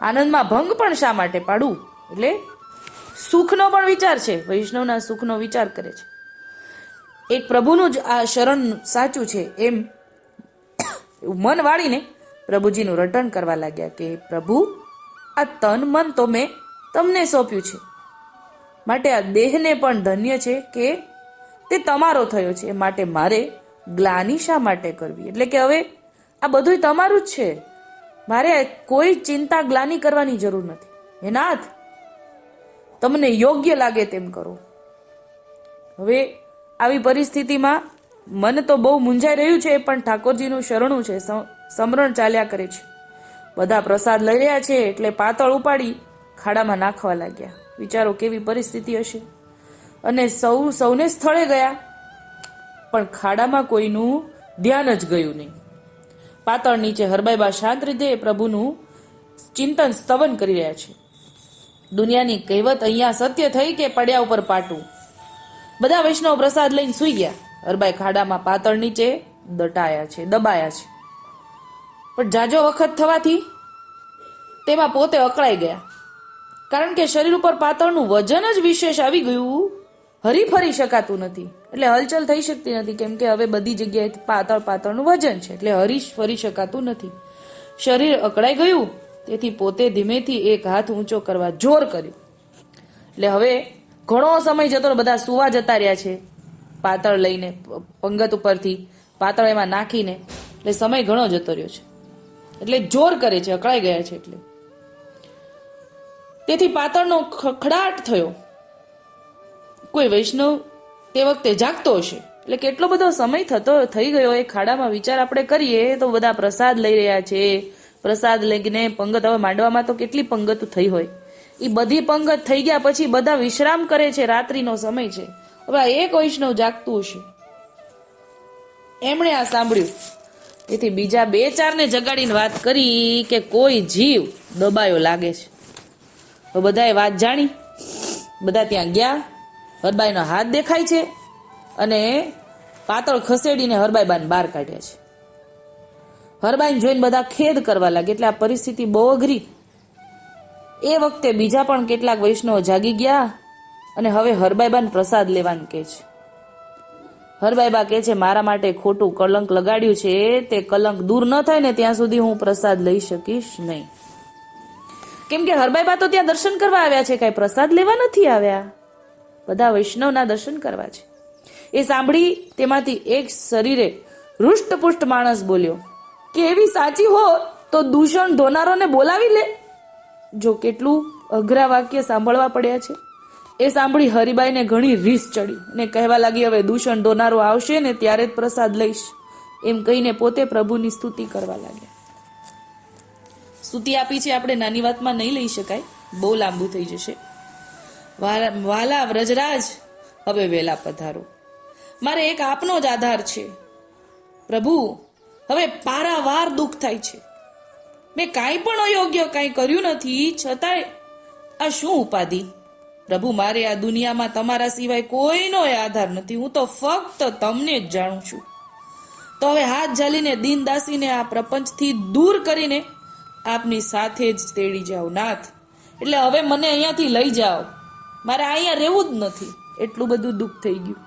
[SPEAKER 1] આનંદમાં ભંગ પણ શા માટે પાડું? એટલે સુખનો પણ વિચાર છે, વૈષ્ણવના સુખનો વિચાર કરે છે. એક પ્રભુનું જ આ શરણ સાચું છે એમ મન વાળીને પ્રભુજીનું રટણ કરવા લાગ્યા કે પ્રભુ, આ તન મન તો મેં તમને સોંપ્યું છે, માટે આ દેહને પણ ધન્ય છે કે તે તમારો થયો છે, માટે મારે ગ્લાનિ શા માટે કરવી? એટલે કે હવે આ બધું તમારું જ છે, મારે કોઈ ચિંતા ગ્લાનિ કરવાની જરૂર નથી. હે નાથ, તમને યોગ્ય લાગે તેમ કરો. હવે આવી પરિસ્થિતિમાં મન તો બહુ મૂંઝાઈ રહ્યું છે, પણ ઠાકોરજીનું શરણું છે, સમરણ ચાલ્યા કરે છે. બધા પ્રસાદ લઈ રહ્યા છે એટલે પાતળ ઉપાડી ખાડામાં નાખવા લાગ્યા. વિચારો કેવી પરિસ્થિતિ હશે. અને સૌને સ્થળે ગયા, પણ ખાડામાં કોઈનું ધ્યાન જ ગયું નહીં. પાતળ નીચે હરબાઈબા શાંત રીતે પ્રભુનું ચિંતન સ્તવન કરી રહ્યા છે. દુનિયાની કહેવત અહીંયા સત્ય થઈ કે પડ્યા ઉપર પાટું. બધા વૈષ્ણવ પ્રસાદ લઈને સૂઈ ગયા. હરબાઈ ખાડામાં પાતળ નીચે દબાયા છે. પણ જાજો વખત થવાથી તેમાં પોતે અકળાઈ ગયા, કારણ કે શરીર ઉપર પાતળનું વજન જ વિશેષ આવી ગયું. હરીફરી શકાતું નથી, એટલે હલચલ થઈ શકતી નથી, કેમ કે હવે બધી જગ્યાએ પાતળનું વજન છે, એટલે હરી ફરી શકાતું નથી. શરીર અકળાઈ ગયું તેથી પોતે ધીમેથી એક હાથ ઊંચો કરવા જોર કર્યું. એટલે હવે ઘણો સમય જતો, બધા સુવા જતા રહ્યા છે, પાતળ લઈને પંગત ઉપરથી પાતળ એમાં નાખીને, એટલે સમય ઘણો જતો રહ્યો છે. એટલે જોર કરે છે, અકળાઈ ગયા છે. એટલે તેથી પાતળનો ખખડાટ થયો. કોઈ વૈષ્ણવ તે વખતે જાગતો હશે, એટલે કેટલો બધો સમય થઈ ગયો એ ખાડામાં. વિચાર આપણે કરીએ તો બધા પ્રસાદ લઈ રહ્યા છે, પ્રસાદ લઈને પંગત, હવે માંડવામાં તો કેટલી પંગત થઈ હોય, એ બધી પંગત થઈ ગયા પછી બધા વિશ્રામ કરે છે, રાત્રિનો સમય છે. હવે આ એક વૈષ્ણવ જાગતું હશે, એમણે આ સાંભળ્યું. તેથી બીજા 2-4 ને જગાડીને વાત કરી કે કોઈ જીવ દબાયો લાગે છે. તો બધાએ વાત જાણી, બધા ત્યાં ગયા. હરબાઈનો હાથ દેખાય છે અને પાતળ ખસેડીને હરબાઈબાને બહાર કાઢ્યા છે. હરબાઈને જોઈને બધા ખેદ કરવા લાગે. એટલે આ પરિસ્થિતિ બહુ અઘરી. એ વખતે બીજા પણ કેટલાક વૈષ્ણવો જાગી ગયા અને હવે હરબાઈબાને પ્રસાદ લેવાનું કહે છે. હરબાઈબા કહે છે, મારા માટે ખોટું કલંક લગાડ્યું છે, તે કલંક દૂર ન થાય ને ત્યાં સુધી હું પ્રસાદ લઈ શકીશ નહીં. કેમ કે હરબાઈબા તો ત્યાં દર્શન કરવા આવ્યા છે, કઈ પ્રસાદ લેવા નથી આવ્યા, બધા વૈષ્ણવના દર્શન કરવા છે. એ સાંભળી તેમાંથી એક શરીરે હૃષ્ટપુષ્ટ માણસ બોલ્યો કે એવી સાચી હો તો દૂષણ ધોનારોને બોલાવી લે. જો કેટલું અઘરા વાક્ય સાંભળવા પડ્યા છે. એ સાંભળી હરિબાઈને ઘણી રીસ ચડી અને કહેવા લાગી, હવે દૂષણ ધોનારો આવશે ને ત્યારે જ પ્રસાદ લઈશ, એમ કહીને પોતે પ્રભુની સ્તુતિ કરવા લાગ્યા. સ્તુતિ આપી છે આપણે નાની વાતમાં નહીં લઈ શકાય, બહુ લાંબુ થઈ જશે. વાલા વ્રજરાજ, હવે વેલા પધારો, મારે એક આપનો જ આધાર છે. પ્રભુ, હવે પારાવાર દુઃખ થાય છે. મેં કાંઈ પણ અયોગ્ય કાંઈ કર્યું નથી, છતાંય આ શું ઉપાધિ? પ્રભુ, મારે આ દુનિયામાં તમારા સિવાય કોઈનો આધાર નથી, હું તો ફક્ત તમને જ જાણું છું. તો હવે હાથ ઝાલીને દીનદાસીને આ પ્રપંચથી દૂર કરીને આપની સાથે જ તેડી જાઓ નાથ. એટલે હવે મને અહીંયાથી લઈ જાઓ, મારે અહીંયા રહેવું જ નથી. એટલું બધું દુઃખ થઈ ગયું.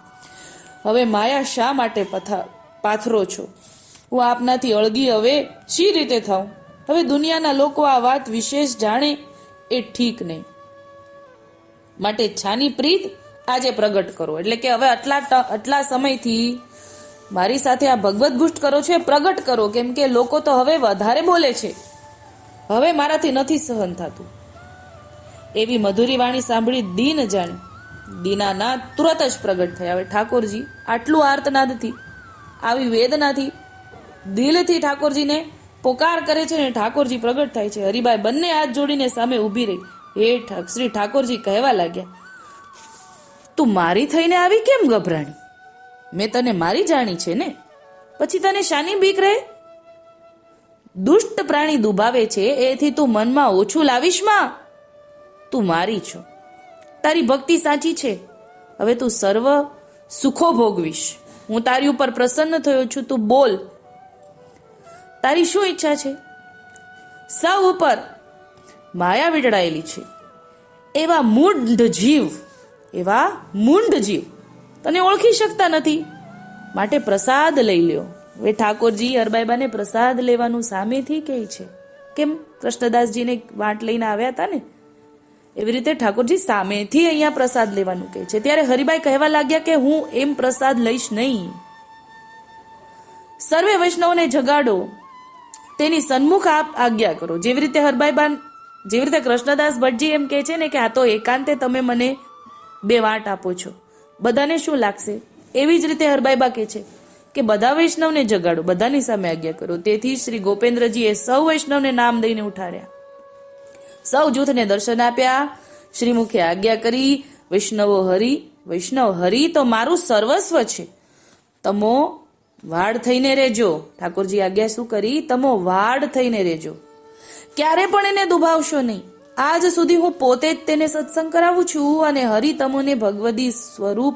[SPEAKER 1] હવે માયા શા માટે પાથરો છો? હું આપનાથી અળગી હવે શી રીતે થાઉં? હવે દુનિયાના લોકો આ વાત વિશેષ જાણે એ ઠીક નહીં. માટે છાની પ્રીત આજે પ્રગટ કરો. એટલે કે હવે આટલા સમયથી મારી સાથે આ ભગવત ગુષ્ટ કરો છો, પ્રગટ કરો. કેમ કે લોકો તો હવે વધારે બોલે છે, હવે મારાથી નથી સહન થતું. એવી મધુરી વાણી સાંભળી દીન જાણી દીનાનાથ તુરત જ પ્રગટ થયા. હવે ઠાકોરજી આટલું આર્તનાદથી, આવી વેદનાથી, દિલથી ઠાકોરજીને પોકાર કરે છે ને ઠાકોરજી પ્રગટ થાય છે. હરિબાઈ બંને હાથ જોડીને સામે ઊભી રહી. શ્રી ઠાકોરજી કહેવા લાગ્યા, તું મારી થઈને આવી કેમ ગભરાણી? મેં તને મારી જાણી છે ને, પછી તને શાની બીક રહે? દુષ્ટ પ્રાણી દુભાવે છે એથી તું મનમાં ઓછું લાવીશ માં? તું મારી છો, તારી ભક્તિ સાચી છે, હવે તું સર્વ સુખો ભોગવીશ. હું તારી ઉપર પ્રસન્ન થયો છું, તું બોલ, તારી શું ઈચ્છા છે? સૌ ઉપર માયા વીંટળાયેલી છે. એવા મૂંઢ જીવ તને ઓળખી શકતા નથી, માટે પ્રસાદ લઈ લ્યો. હવે ઠાકોરજી હરબાઈબાને પ્રસાદ લેવાનું સામેથી કહે છે. કેમ કૃષ્ણદાસજીને વાટ લઈને આવ્યા હતા ને, એવી રીતે ઠાકોરજી સામેથી અહીંયા પ્રસાદ લેવાનું કહે છે. ત્યારે હરિબાઈ કહેવા લાગ્યા કે હું એમ પ્રસાદ લઈશ નહીં. સર્વે વૈષ્ણવને જગાડો, તેની સન્મુખ આપ આજ્ઞા કરો. જેવી રીતે કૃષ્ણદાસ ભટ્ટજી એમ કહે છે ને કે આ તો એકાંતે તમે મને 2 વાટ આપો છો, બધાને શું લાગશે? એવી જ રીતે હરબાઈબા કહે છે કે બધા વૈષ્ણવને જગાડો, બધાની સામે આજ્ઞા કરો. તેથી શ્રી ગોપેન્દ્રજીએ સૌ વૈષ્ણવને નામ દઈને ઉઠાડ્યા, સૌ જૂથને દર્શન આપ્યા, શ્રીમુખે આજ્ઞા કરી. વૈષ્ણવ હરિ તો મારું સર્વસ્વ છે, તમો વાડ થઈને રહેજો. ઠાકોરજી આજ્ઞા શું કરી? તમો વાડ થઈને રહેજો, ક્યારે પણ એને દુભાવશો નહીં. આજ સુધી હું પોતે જ તેને સત્સંગ કરાવું છું અને હરિ તમોને ભગવદી સ્વરૂપ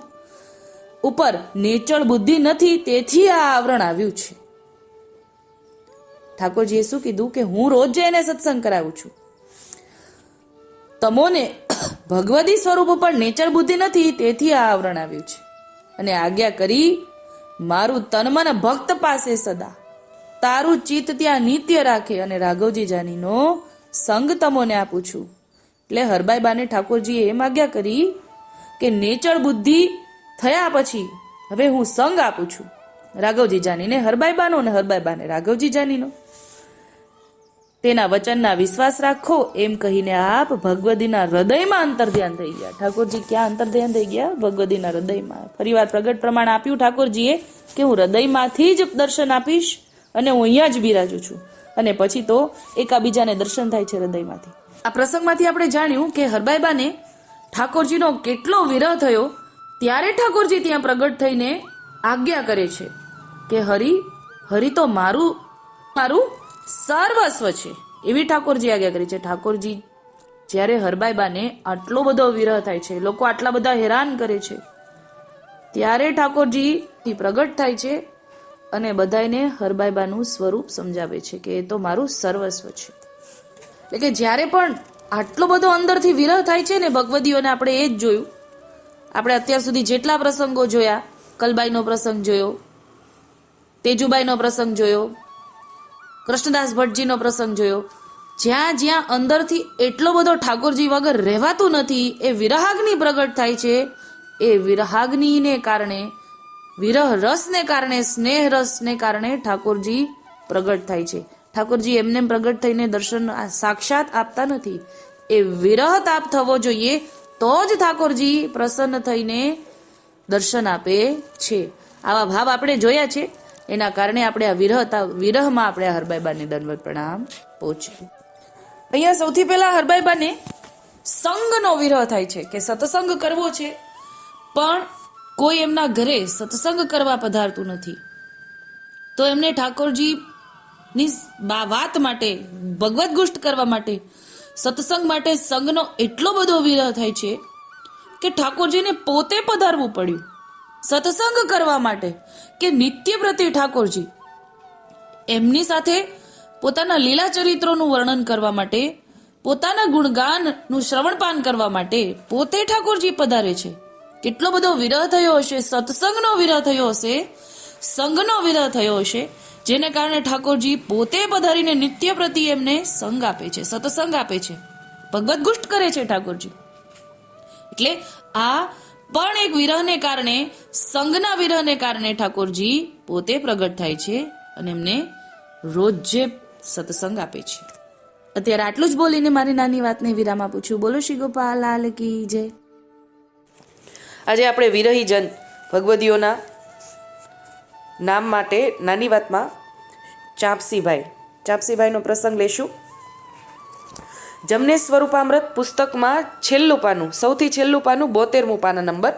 [SPEAKER 1] ઉપર નેચળ બુદ્ધિ નથી, તેથી આ આવરણ આવ્યું છે. ઠાકોરજીએ શું કીધું કે હું રોજ એને સત્સંગ કરાવું છું, તમોને ભગવદી સ્વરૂપ ઉપર નેચર બુદ્ધિ નથી, તેથી આ આવરણ આવ્યું છે. અને આજ્ઞા કરી, મારું તનમન ભક્ત પાસે સદા, તારું ચિત્ત ત્યાં નિત્ય રાખે અને રાઘવજી જાનીનો સંગ તમોને આપું છું. એટલે હરબાઈ બાને ઠાકોરજીએ એમ આજ્ઞા કરી કે નેચળ બુદ્ધિ થયા પછી હવે હું સંગ આપું છું, રાઘવજી જાનીને હરબાઈ બાનો અને હરબાઈ બાને રાઘવજી જાનીનો. તેના વચનના વિશ્વાસ રાખો એમ કહીને આપ ભગવદીના હૃદયમાં અંતર્ધ્યાન થઈ ગયા. ઠાકોરજી ક્યાં અંતર્ધ્યાન થઈ ગયા? ભગવદીના હૃદયમાં. ફરીવાર પ્રગટ પ્રમાણ આપ્યું ઠાકોરજીએ કે હું હૃદયમાંથી જ દર્શન આપીશ અને હું અહીંયા જ બિરાજું છું. અને પછી તો એકાબીજાને દર્શન થાય છે હૃદયમાંથી. આ પ્રસંગમાંથી આપણે જાણ્યું કે હરબાઈબાને ઠાકોરજીનો કેટલો વિરહ થયો, ત્યારે ઠાકોરજી ત્યાં પ્રગટ થઈને આજ્ઞા કરે છે કે હરિ તો મારું સર્વસ્વ છે, એવી ઠાકોરજી આજ્ઞા કરી છે. ઠાકોરજી જ્યારે હરબાઈબાને આટલો બધો વિરહ થાય છે, લોકો આટલા બધા હેરાન કરે છે, ત્યારે ઠાકોરજી પ્રગટ થાય છે અને બધાને હરબાઈબાનું સ્વરૂપ સમજાવે છે કે એ તો મારું સર્વસ્વ છે. એટલે કે જ્યારે પણ આટલો બધો અંદરથી વિરહ થાય છે ને ભગવદીઓને, આપણે એ જ જોયું. આપણે અત્યાર સુધી જેટલા પ્રસંગો જોયા, કલબાઈનો પ્રસંગ જોયો, તેજુબાઈનો પ્રસંગ જોયો, કૃષ્ણદાસ ભટ્ટજીનો પ્રસંગ જોયો, જ્યાં જ્યાં અંદરથી એટલો બધો ઠાકોરજી વગર રહેવાતું નથી, એ વિરહાગ્નિ પ્રગટ થાય છે. એ વિરહાગ્નિને કારણે, વિરહ રસને કારણે, સ્નેહ રસને કારણે ઠાકોરજી પ્રગટ થાય છે. ઠાકોરજી એમને પ્રગટ થઈને દર્શન સાક્ષાત આપતા નથી. એ વિરહ તાપ થવો જોઈએ તો જ ઠાકોરજી પ્રસન્ન થઈને દર્શન આપે છે. આવા ભાવ આપણે જોયા છે. એના કારણે આપણે આ વિરહમાં આપણે હરબાઈબાને દંડવત પ્રણામ પહોંચે. અહીંયા સૌથી પહેલા હરબાઈબાને સંગનો વિરહ થાય છે કે સત્સંગ કરવો છે, પણ કોઈ એમના ઘરે સત્સંગ કરવા પધારતું નથી. તો એમને ઠાકોરજીની વાત માટે, ભગવદ ગુષ્ટ કરવા માટે, સત્સંગ માટે સંગનો એટલો બધો વિરહ થાય છે કે ઠાકોરજીને પોતે પધારવું પડ્યું સત્સંગ કરવા માટે. કે નિત્યવ્રતી ઠાકોરજી એમની સાથે પોતાના લીલા ચરિત્રોનું વર્ણન કરવા માટે, પોતાના ગુણગાનનું શ્રવણપાન કરવા માટે પોતે ઠાકોરજી પધારે છે. કેટલો બધો વિરહ થયો હશે, સત્સંગનો વિરહ થયો હશે, સંગનો વિરહ થયો હશે, જેને કારણે ઠાકોરજી પોતે પધારીને નિત્ય પ્રતિ એમને સંગ આપે છે, સત્સંગ આપે છે, ભગવદ ગુષ્ટ કરે છે ઠાકોરજી. એટલે આ પણ એક વિરહને કારણે, સંગના વિરહને કારણે ઠાકોરજી પોતે પ્રગટ થાય છે અને એમને રોજે સત્સંગ આપે છે. અત્યારે આટલું જ બોલીને મારી નાની વાતને વિરામ આપું છું. બોલો શ્રી ગોપાલ લાલ કી જય. આજે આપણે વિરહીજન ભગવદીઓના નામ માટે નાની વાતમાં ચાપસીભાઈનો પ્રસંગ લેશું. જમને સ્વરૂપામૃત પુસ્તકમાં છેલ્લું પાનું, સૌથી છેલ્લું પાનું 72મું પાના નંબર,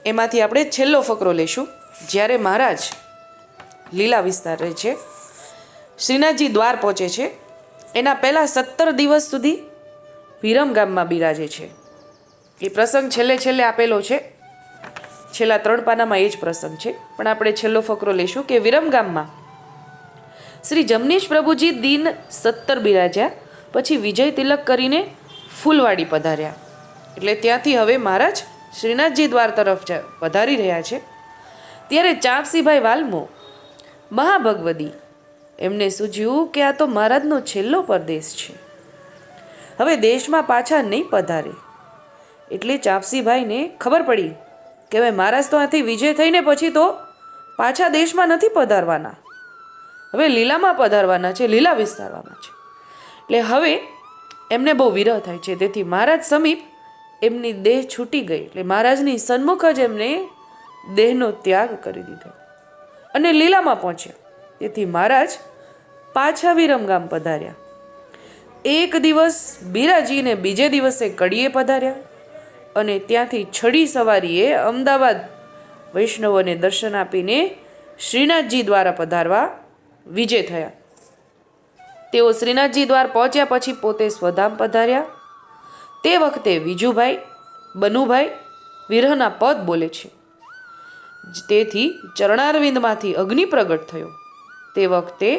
[SPEAKER 1] એમાંથી આપણે છેલ્લો ફકરો લેશું. જ્યારે મહારાજ લીલા વિસ્તાર રહે છે, શ્રીનાથજી દ્વાર પહોંચે છે, એના પહેલા 17 દિવસ સુધી વિરમ ગામમાં બિરાજે છે. એ પ્રસંગ છેલ્લે આપેલો છે, છેલ્લા 3 પાનામાં એ જ પ્રસંગ છે, પણ આપણે છેલ્લો ફકરો લેશું કે વિરમ ગામમાં શ્રી જમનીશ પ્રભુજી દિન 17 બિરાજ્યા પછી વિજય તિલક કરીને ફૂલવાડી પધાર્યા. એટલે ત્યાંથી હવે મહારાજ શ્રીનાથજી દ્વાર તરફ પધારી રહ્યા છે. ત્યારે ચાપસીભાઈ વાલ્મો મહાભગવદી એમને સૂઝ્યું કે આ તો મહારાજનો છેલ્લો પરદેશ છે, હવે દેશમાં પાછા નહીં પધારે. એટલે ચાપસીભાઈને ખબર પડી કે હવે મહારાજ તો આથી વિજય થઈને પછી તો પાછા દેશમાં નથી પધારવાના, હવે લીલામાં પધારવાના છે, લીલા વિસ્તારવામાં છે. એટલે હવે એમને બહુ વિરહ થાય છે. તેથી મહારાજ સમીપ એમની દેહ છૂટી ગઈ. એટલે મહારાજની સન્મુખ જ એમને દેહનો ત્યાગ કરી દીધો અને લીલામાં પહોંચ્યા. તેથી મહારાજ પાછા વિરમગામ પધાર્યા. એક દિવસ બિરાજીને બીજે દિવસે કડીએ પધાર્યા અને ત્યાંથી છડી સવારીએ અમદાવાદ વૈષ્ણવોને દર્શન આપીને શ્રીનાથજી દ્વારા પધારવા વિજય થયા. તેઓ શ્રીનાથજી દ્વાર પહોંચ્યા પછી પોતે સ્વધામ પધાર્યા. તે વખતે વિજુભાઈ, બનુભાઈ વિરહના પદ બોલે છે. તેથી ચરણારવિંદમાંથી અગ્નિ પ્રગટ થયો. તે વખતે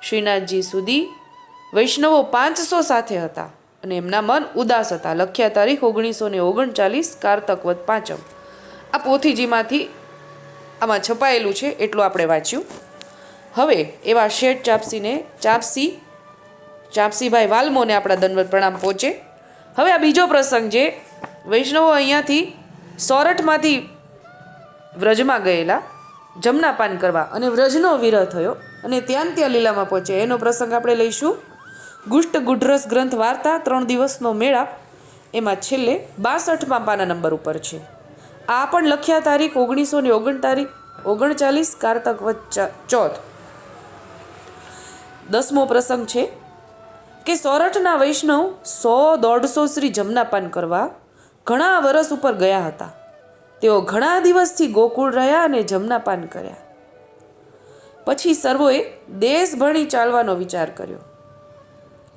[SPEAKER 1] શ્રીનાથજી સુધી વૈષ્ણવો 500 સાથે હતા અને એમના મન ઉદાસ હતા. લખ્યા તારીખ 1939 કારતક વદ 5. આ પોથીજીમાંથી આમાં છપાયેલું છે, એટલું આપણે વાંચ્યું. હવે એવા શેઠ ચાપસી
[SPEAKER 2] ચાંપસીભાઈ વાલ્મોને આપણા દંડવત પ્રણામ પહોંચે. હવે આ બીજો પ્રસંગ છે. વૈષ્ણવો અહીંયાથી સોરઠમાંથી વ્રજમાં ગયેલા જમનાપાન કરવા અને વ્રજનો વિરહ થયો અને ત્યાં લીલામાં પહોંચે એનો પ્રસંગ આપણે લઈશું. ગુષ્ટ ગુઢરસ ગ્રંથ વાર્તા 3 દિવસનો મેળાપ એમાં છેલ્લે 62મા પાના નંબર ઉપર છે. આ પણ લખ્યા તારીખ 1939 કારતક વદ ચોથ. 10મો પ્રસંગ છે કે સોરઠના વૈષ્ણવ 100-150 શ્રી જમનાપાન કરવા ઘણા વરસ ઉપર ગયા હતા. તેઓ ઘણા દિવસથી ગોકુળ રહ્યા અને જમનાપાન કર્યા. પછી સર્વોએ દેશ ભણી ચાલવાનો વિચાર કર્યો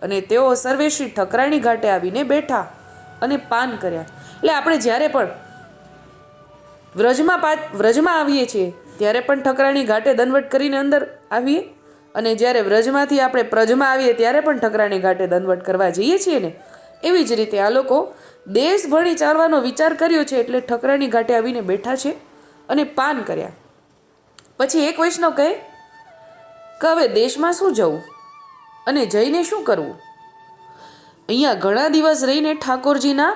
[SPEAKER 2] અને તેઓ સર્વે શ્રી ઠકરાણી ઘાટે આવીને બેઠા અને પાન કર્યા. એટલે આપણે જ્યારે પણ વ્રજમાં આવીએ છીએ ત્યારે પણ ઠકરાણી ઘાટે દંડવત કરીને અંદર આવીએ અને જ્યારે વ્રજમાંથી આપણે પ્રજમાં આવીએ ત્યારે પણ ઠકરાણી ઘાટે દંડવત કરવા જઈએ છીએ ને, એવી જ રીતે આ લોકો દેશ ભણી ચાલવાનો વિચાર કર્યો છે એટલે ઠકરાણી ઘાટે આવીને બેઠા છે અને પાન કર્યા. પછી એક વૈષ્ણવ કહે કે હવે દેશમાં શું જવું અને જઈને શું કરવું? અહીંયા ઘણા દિવસ રહીને ઠાકોરજીના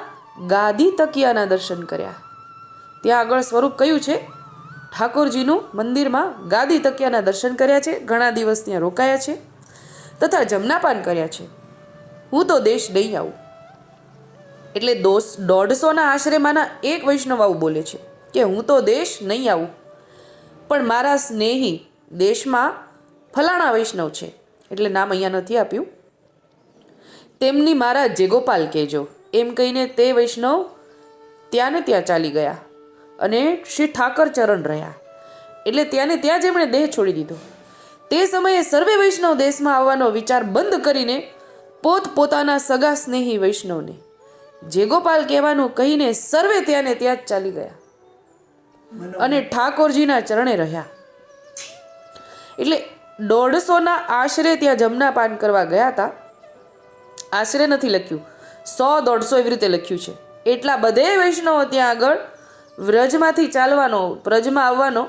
[SPEAKER 2] ગાદી તકિયાના દર્શન કર્યા. ત્યાં આગળ સ્વરૂપ કયું છે? ઠાકોરજીનું મંદિરમાં ગાદી તકિયાના દર્શન કર્યા છે, ઘણા દિવસ ત્યાં રોકાયા છે તથા જમનાપાન કર્યા છે. હું તો દેશ નહીં આવું. એટલે 150ના આશ્રયમાંના એક વૈષ્ણવ આવું બોલે છે કે હું તો દેશ નહીં આવું, પણ મારા સ્નેહી દેશમાં ફલાણા વૈષ્ણવ છે, એટલે નામ અહીંયા નથી આપ્યું, તેમની મારા જેગોપાલ કહેજો એમ કહીને તે વૈષ્ણવ ત્યાં ને ત્યાં ચાલી ગયા અને શ્રી ઠાકર ચરણ રહ્યા. એટલે ત્યાં ને ત્યાં જ એમણે દેહ છોડી દીધો. તે સમયે સર્વે વૈષ્ણવ દેશમાં આવવાનો વિચાર બંધ કરીને પોતપોતાના સગા સ્નેહી વૈષ્ણવને જેગોપાલ કહેવાનું કહીને સર્વે ત્યાં ને ત્યાં જ ચાલી ગયા અને ઠાકોરજીના ચરણે રહ્યા. એટલે 150ના આશરે ત્યાં જમનાપાન કરવા ગયા હતા. આશરે નથી લખ્યું, 100-150 એવી રીતે લખ્યું છે. એટલા બધે વૈષ્ણવો ત્યાં આગળ વ્રજમાંથી ચાલવાનો, પ્રજમાં આવવાનો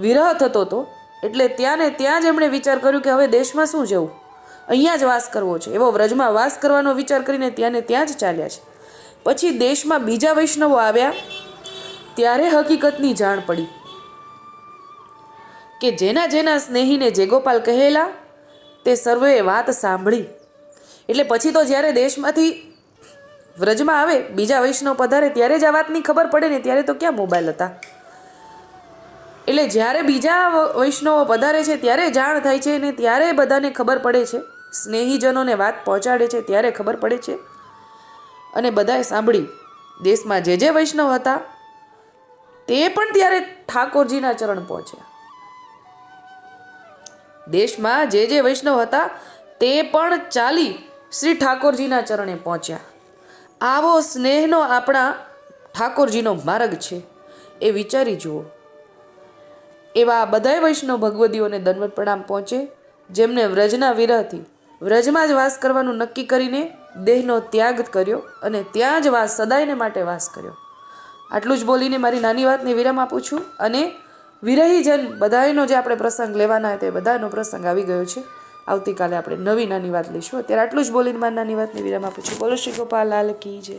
[SPEAKER 2] વિરહ થતો હતો. એટલે ત્યાં ને ત્યાં જ એમણે વિચાર કર્યો કે હવે દેશમાં શું જવું, અહીંયા જ વાસ કરવો છે. એવો વ્રજમાં વાસ કરવાનો વિચાર કરીને ત્યાં ને ત્યાં જ ચાલ્યા છે. પછી દેશમાં બીજા વૈષ્ણવો આવ્યા ત્યારે હકીકતની જાણ પડી કે જેના જેના સ્નેહીને જેગોપાલ કહેલા તે સર્વેએ વાત સાંભળી. એટલે પછી તો જ્યારે દેશમાંથી વ્રજમાં આવે બીજા વૈષ્ણવ પધારે ત્યારે જ આ વાતની ખબર પડે ને, ત્યારે તો ક્યાં મોબાઈલ હતા. એટલે જ્યારે બીજા વૈષ્ણવો પધારે છે ત્યારે જાણ થાય છે ને ત્યારે બધાને ખબર પડે છે, સ્નેહીજનોને વાત પહોંચાડે છે ત્યારે ખબર પડે છે. અને બધાએ સાંભળી. દેશમાં જે વૈષ્ણવ હતા તે પણ ત્યારે ઠાકોરજીના ચરણ પહોંચ્યા. દેશમાં જે વૈષ્ણવ હતા તે પણ ચાલી શ્રી ઠાકોરજીના ચરણે પહોંચ્યા. આવો સ્નેહનો આપણા ઠાકોરજીનો માર્ગ છે એ વિચારી જુઓ. એવા બધાય વૈષ્ણવ ભગવદીઓને દંડવત પ્રણામ પહોંચે જેમને વ્રજના વિરહથી વ્રજમાં જ વાસ કરવાનું નક્કી કરીને દેહનો ત્યાગ કર્યો અને ત્યાં જ વાસ સદાયને માટે વાસ કર્યો. આટલું જ બોલીને મારી નાની વાતને વિરામ આપું છું. અને વિરહીજન બધાનો જે આપણે પ્રસંગ લેવાના તે બધાનો પ્રસંગ આવી ગયો છે. આવતીકાલે આપણે નવી નાની વાત લઈશું. અત્યારે આટલું જ બોલીને મારી નાની વાતને વિરામ આપું છું. બોલો શ્રી ગોપાલ લાલ કી જય.